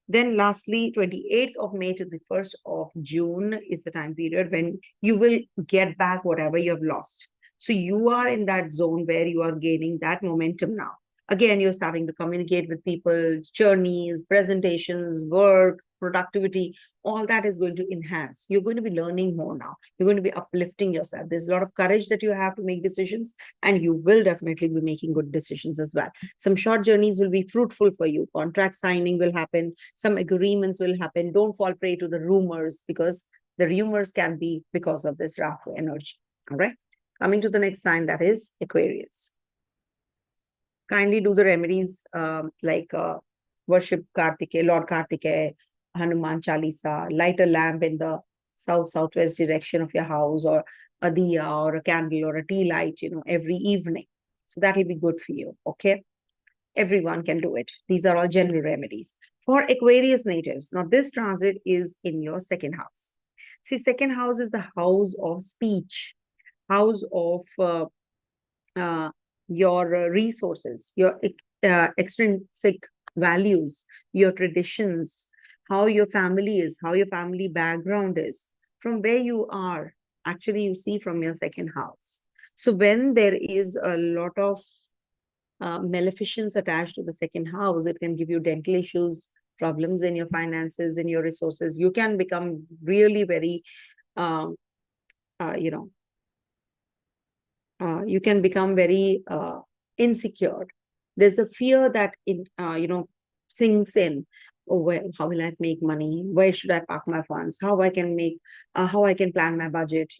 Speaker 1: Then lastly, 28th of May to the 1st of June is the time period when you will get back whatever you have lost. So you are in that zone where you are gaining that momentum now. Again, you're starting to communicate with people, journeys, presentations, work, productivity, all that is going to enhance. You're going to be learning more now. You're going to be uplifting yourself. There's a lot of courage that you have to make decisions, and you will definitely be making good decisions as well. Some short journeys will be fruitful for you. Contract signing will happen. Some agreements will happen. Don't fall prey to the rumors, because the rumors can be because of this Rahu energy. All right. Coming to the next sign, that is Aquarius. Kindly do the remedies like worship Kartikeya, Lord Kartikeya, Hanuman Chalisa, light a lamp in the south-southwest direction of your house, or a diya or a candle or a tea light, every evening. So that will be good for you. Okay. Everyone can do it. These are all general remedies. For Aquarius natives, now this transit is in your second house. See, second house is the house of speech, house of your resources, your extrinsic values, your traditions, how your family is, how your family background is, from where you are. Actually, you see from your second house. So when there is a lot of maleficence attached to the second house, it can give you dental issues, problems in your finances, in your resources. You can become really very, you can become very insecure. There's a fear that sinks in. Oh, well, how will I make money? Where should I park my funds? How I can plan my budget?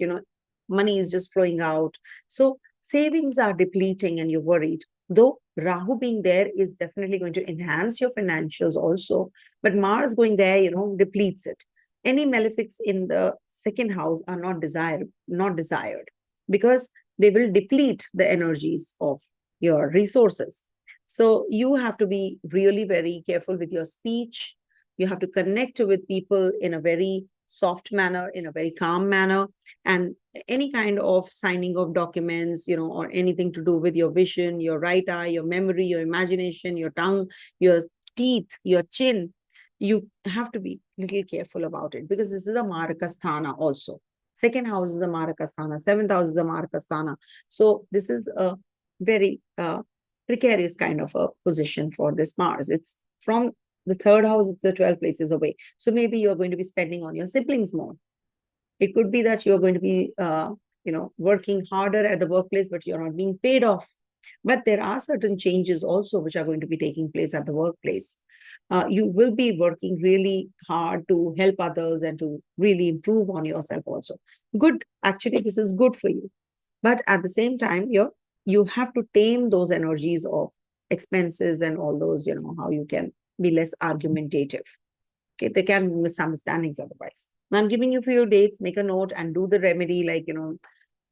Speaker 1: Money is just flowing out. So savings are depleting, and you're worried. Though Rahu being there is definitely going to enhance your financials also, but Mars going there, depletes it. Any malefics in the second house are not desired, because they will deplete the energies of your resources. So you have to be really very careful with your speech. You have to connect with people in a very soft manner, in a very calm manner, and any kind of signing of documents, or anything to do with your vision, your right eye, your memory, your imagination, your tongue, your teeth, your chin, you have to be a little careful about it, because this is a Marakasthana also. Second house is the Marakasthana, seventh house is the Marakasthana. So this is a very precarious kind of a position for this Mars. It's from the third house, it's the 12 places away. So maybe you're going to be spending on your siblings more. It could be that you're going to be, working harder at the workplace, but you're not being paid off. But there are certain changes also which are going to be taking place at the workplace. You will be working really hard to help others and to really improve on yourself also. Good. Actually, this is good for you. But at the same time, you have to tame those energies of expenses and all those, how you can be less argumentative. Okay, there can be misunderstandings otherwise. Now I'm giving you a few dates, make a note and do the remedy like,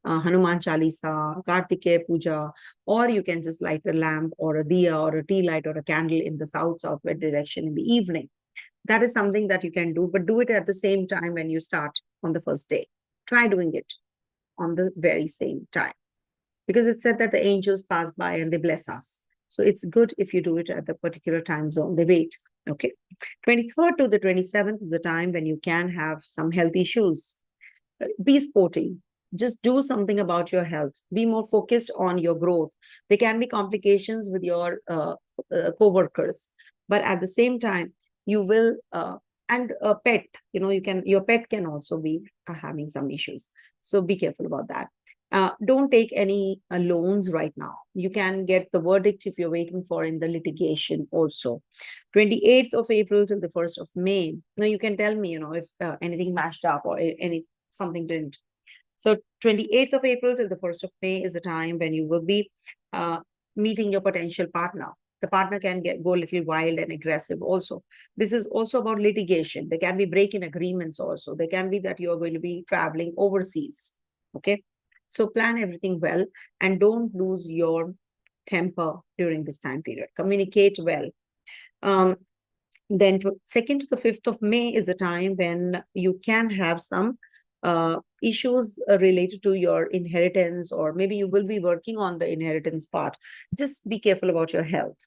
Speaker 1: Hanuman Chalisa, Kartikeya Puja, or you can just light a lamp or a diya or a tea light or a candle in the south-southwest direction in the evening. That is something that you can do, but do it at the same time when you start on the first day. Try doing it on the very same time, because it's said that the angels pass by and they bless us. So it's good if you do it at the particular time zone. They wait. Okay. 23rd to the 27th is the time when you can have some health issues. Be sporty. Just do something about your health. Be more focused on your growth. There can be complications with your co-workers, but at the same time, you will, and a pet, your pet can also be having some issues. So be careful about that. Don't take any loans right now. You can get the verdict if you're waiting for in the litigation also. 28th of April till the 1st of May. Now you can tell me, if anything mashed up or something didn't. So 28th of April till the 1st of May is a time when you will be meeting your potential partner. The partner can go a little wild and aggressive also. This is also about litigation. There can be break-in agreements also. There can be that you're going to be traveling overseas. Okay. So plan everything well and don't lose your temper during this time period. Communicate well. Then 2nd to the 5th of May is a time when you can have some issues related to your inheritance, or maybe you will be working on the inheritance part. Just be careful about your health.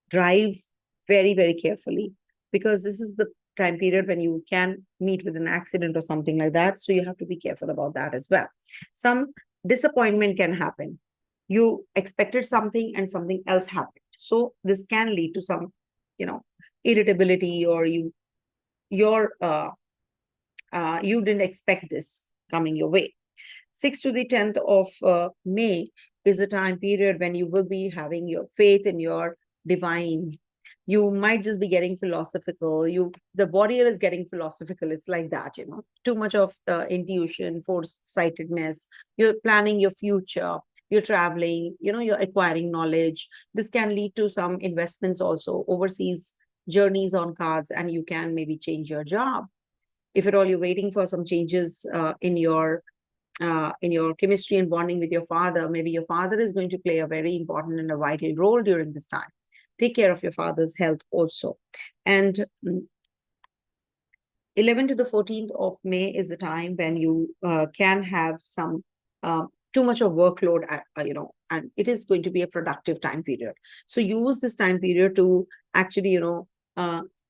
Speaker 1: Drive very, very carefully, because this is the time period when you can meet with an accident or something like that. So you have to be careful about that as well. Some disappointment can happen. You expected something and something else happened. So this can lead to some, irritability, or you didn't expect this coming your way. 6th to the 10th of May is a time period when you will be having your faith in your divine. You might just be getting philosophical. The warrior is getting philosophical. It's like that, too much of intuition, foresightedness. You're planning your future. You're traveling, you're acquiring knowledge. This can lead to some investments also, overseas journeys on cards, and you can maybe change your job. If at all you're waiting for some changes in your chemistry and bonding with your father, maybe your father is going to play a very important and a vital role during this time. Take care of your father's health also. And 11th to the 14th of May is the time when you can have some too much of workload, and it is going to be a productive time period. So use this time period to actually,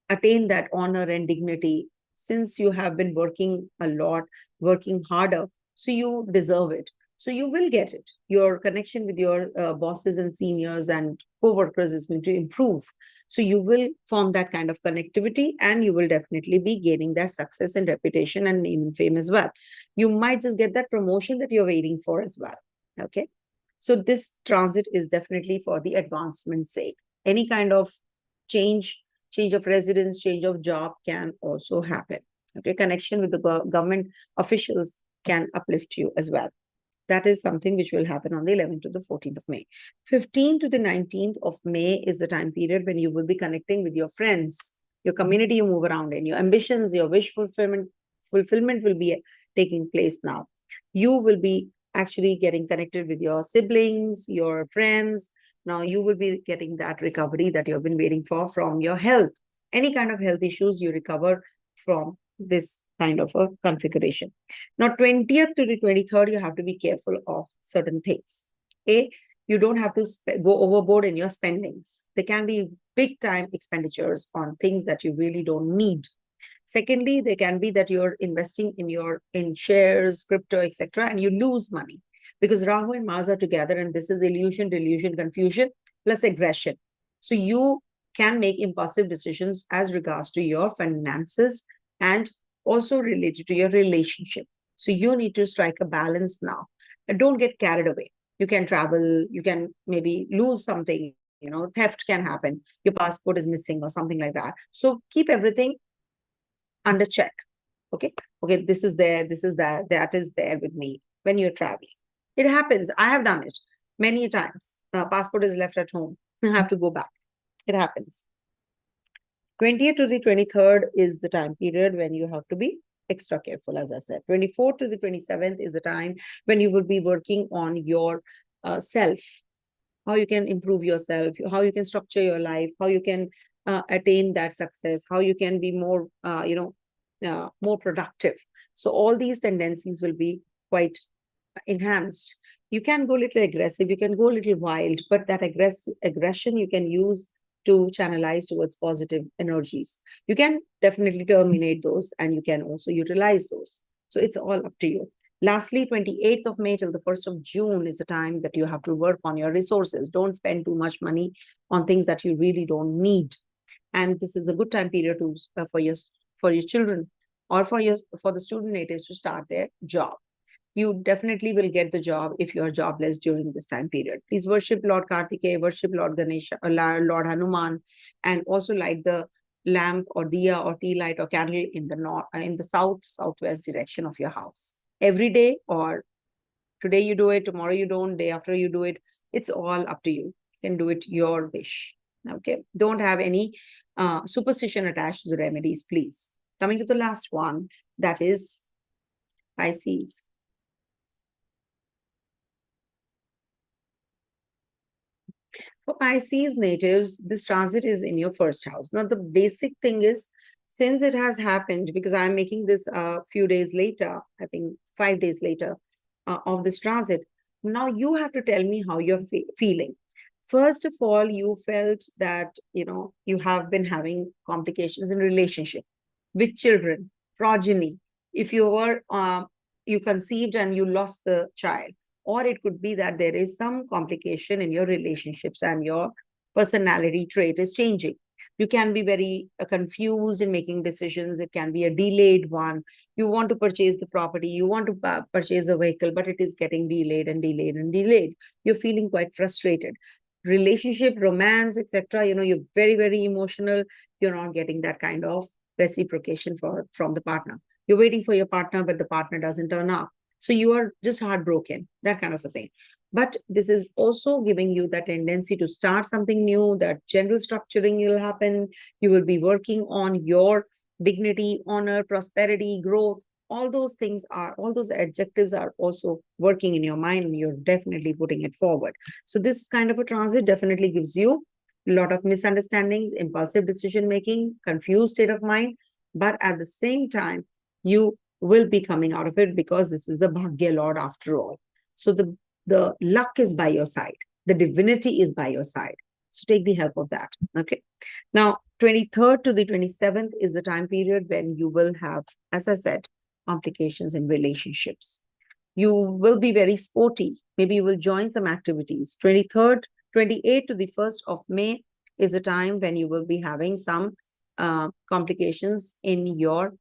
Speaker 1: attain that honor and dignity. Since you have been working a lot, working harder, so you deserve it. So you will get it. Your connection with your bosses and seniors and co-workers is going to improve. So you will form that kind of connectivity, and you will definitely be gaining that success and reputation and name and fame as well. You might just get that promotion that you're waiting for as well. Okay. So this transit is definitely for the advancement's sake. Any kind of change of residence, change of job can also happen. Okay. Connection with the government officials can uplift you as well. That is something which will happen on the 11th to the 14th of May. 15th to the 19th of May is the time period when you will be connecting with your friends, your community you move around in, your ambitions, your wish fulfillment will be taking place now. You will be actually getting connected with your siblings, your friends. Now you will be getting that recovery that you've been waiting for from your health. Any kind of health issues you recover from this kind of a configuration. Now, 20th to the 23rd, you have to be careful of certain things. You don't have to go overboard in your spendings. There can be big time expenditures on things that you really don't need. Secondly, there can be that you're investing in shares, crypto, etc., and you lose money, because Rahu and Mars are together, and this is illusion, delusion, confusion, plus aggression. So you can make impulsive decisions as regards to your finances and also related to your relationship. So you need to strike a balance now. And don't get carried away. You can travel, you can maybe lose something, theft can happen. Your passport is missing or something like that. So keep everything under check. Okay, this is there, this is that is there with me when you're traveling. It happens. I have done it many times. Passport is left at home. I have to go back. It happens. 20th to the 23rd is the time period when you have to be extra careful, as I said. 24th to the 27th is the time when you will be working on your self, how you can improve yourself, how you can structure your life, how you can attain that success, how you can be more, more productive. So all these tendencies will be quite enhanced. You can go a little aggressive, you can go a little wild, but that aggression you can use to channelize towards positive energies. You can definitely terminate those, and you can also utilize those. So it's all up to you. Lastly, 28th of May till the 1st of June is the time that you have to work on your resources. Don't spend too much money on things that you really don't need. And this is a good time period to for your children, or for the student natives to start their job. You definitely will get the job if you are jobless during this time period. Please worship Lord Kartikeya, worship Lord Ganesha, Lord Hanuman, and also light the lamp or diya or tea light or candle in the north, in the southwest direction of your house every day, or today you do it, tomorrow you don't, day after you do it. It's all up to you. You can do it your wish. Okay. Don't have any superstition attached to the remedies, please. Coming to the last one, that is Pisces. For Pisces natives, this transit is in your first house. Now, the basic thing is, since it has happened, because I'm making this a few days later, I think 5 days later of this transit, now you have to tell me how you're feeling. First of all, you felt that, you have been having complications in relationship with children, progeny. If you were, you conceived and you lost the child, or it could be that there is some complication in your relationships and your personality trait is changing. You can be very confused in making decisions. It can be a delayed one. You want to purchase the property, you want to purchase a vehicle, but it is getting delayed and delayed and delayed. You're feeling quite frustrated. Relationship, romance, etc. You're very, very emotional. You're not getting that kind of reciprocation from the partner. You're waiting for your partner, but the partner doesn't turn up. So you are just heartbroken, that kind of a thing. But this is also giving you that tendency to start something new, that general structuring will happen. You will be working on your dignity, honor, prosperity, growth. All those things all those adjectives are also working in your mind, and you're definitely putting it forward. So this kind of a transit definitely gives you a lot of misunderstandings, impulsive decision making, confused state of mind. But at the same time, you will be coming out of it, because this is the Bhagya Lord after all. So the luck is by your side. The divinity is by your side. So take the help of that. Okay. Now, 23rd to the 27th is the time period when you will have, as I said, complications in relationships. You will be very sporty. Maybe you will join some activities. 23rd, 28th to the 1st of May is a time when you will be having some complications in your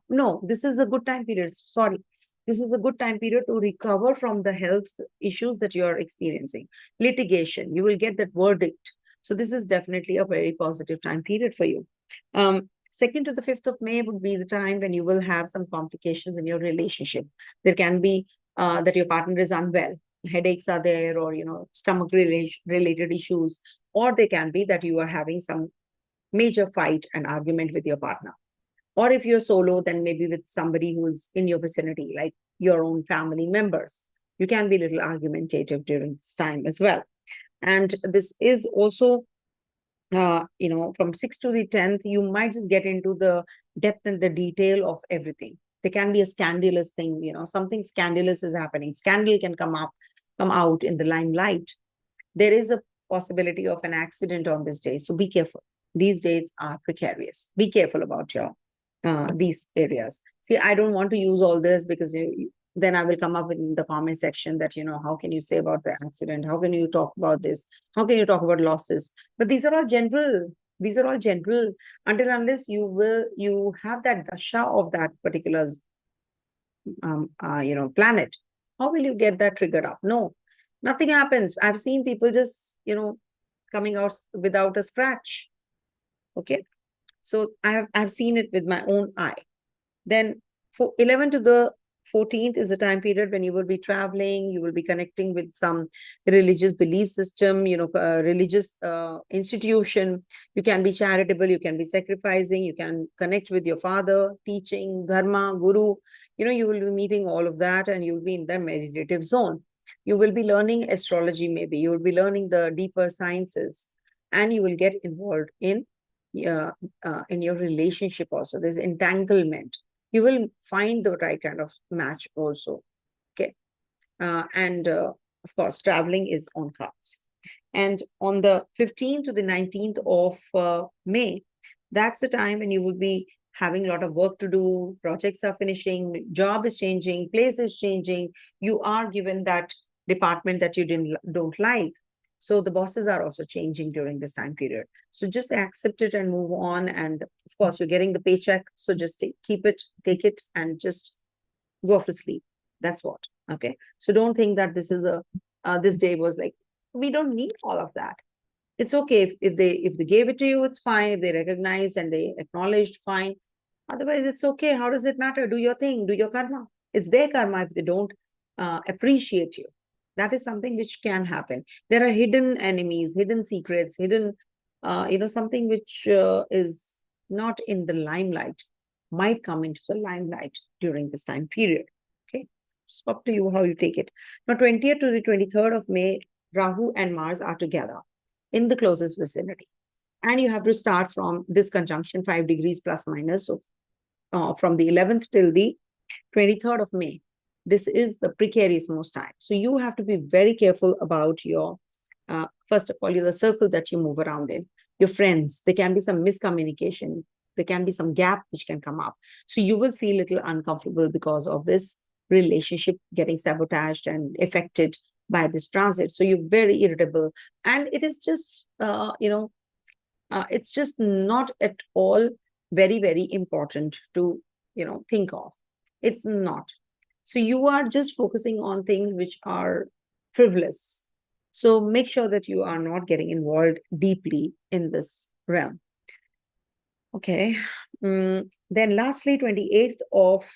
Speaker 1: no, this is a good time period. Sorry. This is a good time period to recover from the health issues that you're experiencing. Litigation, you will get that verdict. So this is definitely a very positive time period for you. 2nd to the 5th of May would be the time when you will have some complications in your relationship. There can be that your partner is unwell. Headaches are there, or, stomach related issues. Or they can be that you are having some major fight and argument with your partner. Or if you're solo, then maybe with somebody who's in your vicinity, like your own family members. You can be a little argumentative during this time as well. And this is also, from 6th to the 10th, you might just get into the depth and the detail of everything. There can be a scandalous thing, something scandalous is happening. Scandal can come out in the limelight. There is a possibility of an accident on this day. So be careful. These days are precarious. Be careful about these areas. See, I don't want to use all this, because then I will come up in the comment section that, how can you say about the accident? How can you talk about this? How can you talk about losses? But these are all general. These are all general, until unless you have that dasha of that particular, planet. How will you get that triggered up? No, nothing happens. I've seen people just, coming out without a scratch. Okay. So I've seen it with my own eye. Then for 11 to the 14th is a time period when you will be traveling, you will be connecting with some religious belief system, religious institution. You can be charitable, you can be sacrificing, you can connect with your father, teaching, dharma, guru. You will be meeting all of that, and you will be in the meditative zone. You will be learning astrology, maybe. You will be learning the deeper sciences, and you will get involved in your relationship also. There's entanglement. You will find the right kind of match also. Okay. And of course, traveling is on cards. And on the 15th to the 19th of May, that's the time when you will be having a lot of work to do. Projects are finishing, job is changing, place is changing. You are given that department that you don't like. So the bosses are also changing during this time period. So just accept it and move on. And of course, you're getting the paycheck. So just take it, and just go off to sleep. That's what. Okay. So don't think that this is this day was like, we don't need all of that. It's okay if they gave it to you, it's fine. If they recognized and they acknowledged, fine. Otherwise, it's okay. How does it matter? Do your thing, do your karma. It's their karma if they don't appreciate you. That is something which can happen. There are hidden enemies, hidden secrets, hidden, something which is not in the limelight, might come into the limelight during this time period. Okay. It's up to you how you take it. Now, 20th to the 23rd of May, Rahu and Mars are together. in the closest vicinity. And you have to start from this conjunction 5 degrees plus minus. So from the 11th till the 23rd of May. This is the precarious most time. So you have to be very careful about your, first of all, the circle that you move around in. Your friends, there can be some miscommunication. There can be some gap which can come up. So you will feel a little uncomfortable because of this relationship getting sabotaged and affected by this transit. So you're very irritable. And it is just, it's just not at all very, very important to, think of. It's not. So you are just focusing on things which are frivolous. So make sure that you are not getting involved deeply in this realm. Okay. Then lastly, 28th of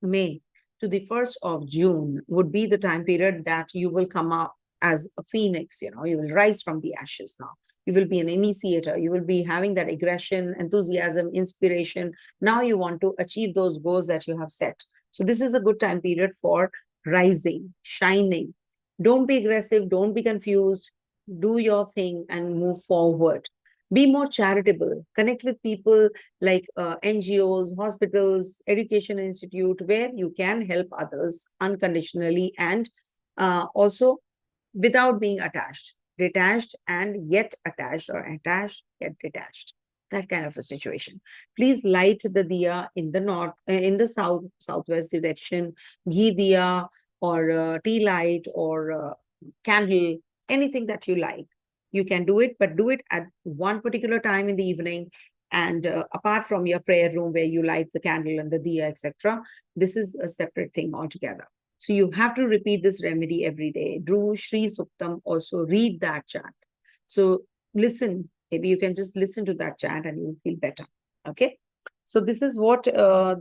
Speaker 1: May to the 1st of June would be the time period that you will come up as a phoenix. You will rise from the ashes now. You will be an initiator. You will be having that aggression, enthusiasm, inspiration. Now you want to achieve those goals that you have set. So this is a good time period for rising, shining. Don't be aggressive. Don't be confused. Do your thing and move forward. Be more charitable. Connect with people like NGOs, hospitals, education institute, where you can help others unconditionally and also without being attached. Detached and yet attached, or attached yet detached. That kind of a situation. Please light the diya in the north, in the southwest direction, ghee diya or tea light or candle, anything that you like. You can do it, but do it at one particular time in the evening. And apart from your prayer room where you light the candle and the diya, etc., this is a separate thing altogether. So you have to repeat this remedy every day. Do Shri Suktam, also read that chant. So listen, maybe you can just listen to that chant and you will feel better. Okay. So this is what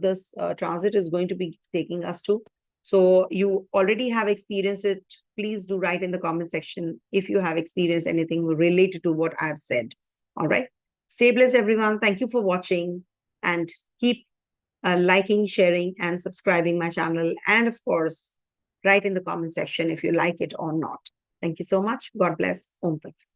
Speaker 1: this transit is going to be taking us to. So you already have experienced it. Please do write in the comment section if you have experienced anything related to what I've said. All right. Stay blessed, everyone. Thank you for watching and keep liking, sharing, and subscribing my channel. And of course, write in the comment section if you like it or not. Thank you so much. God bless. Om Tat Sat.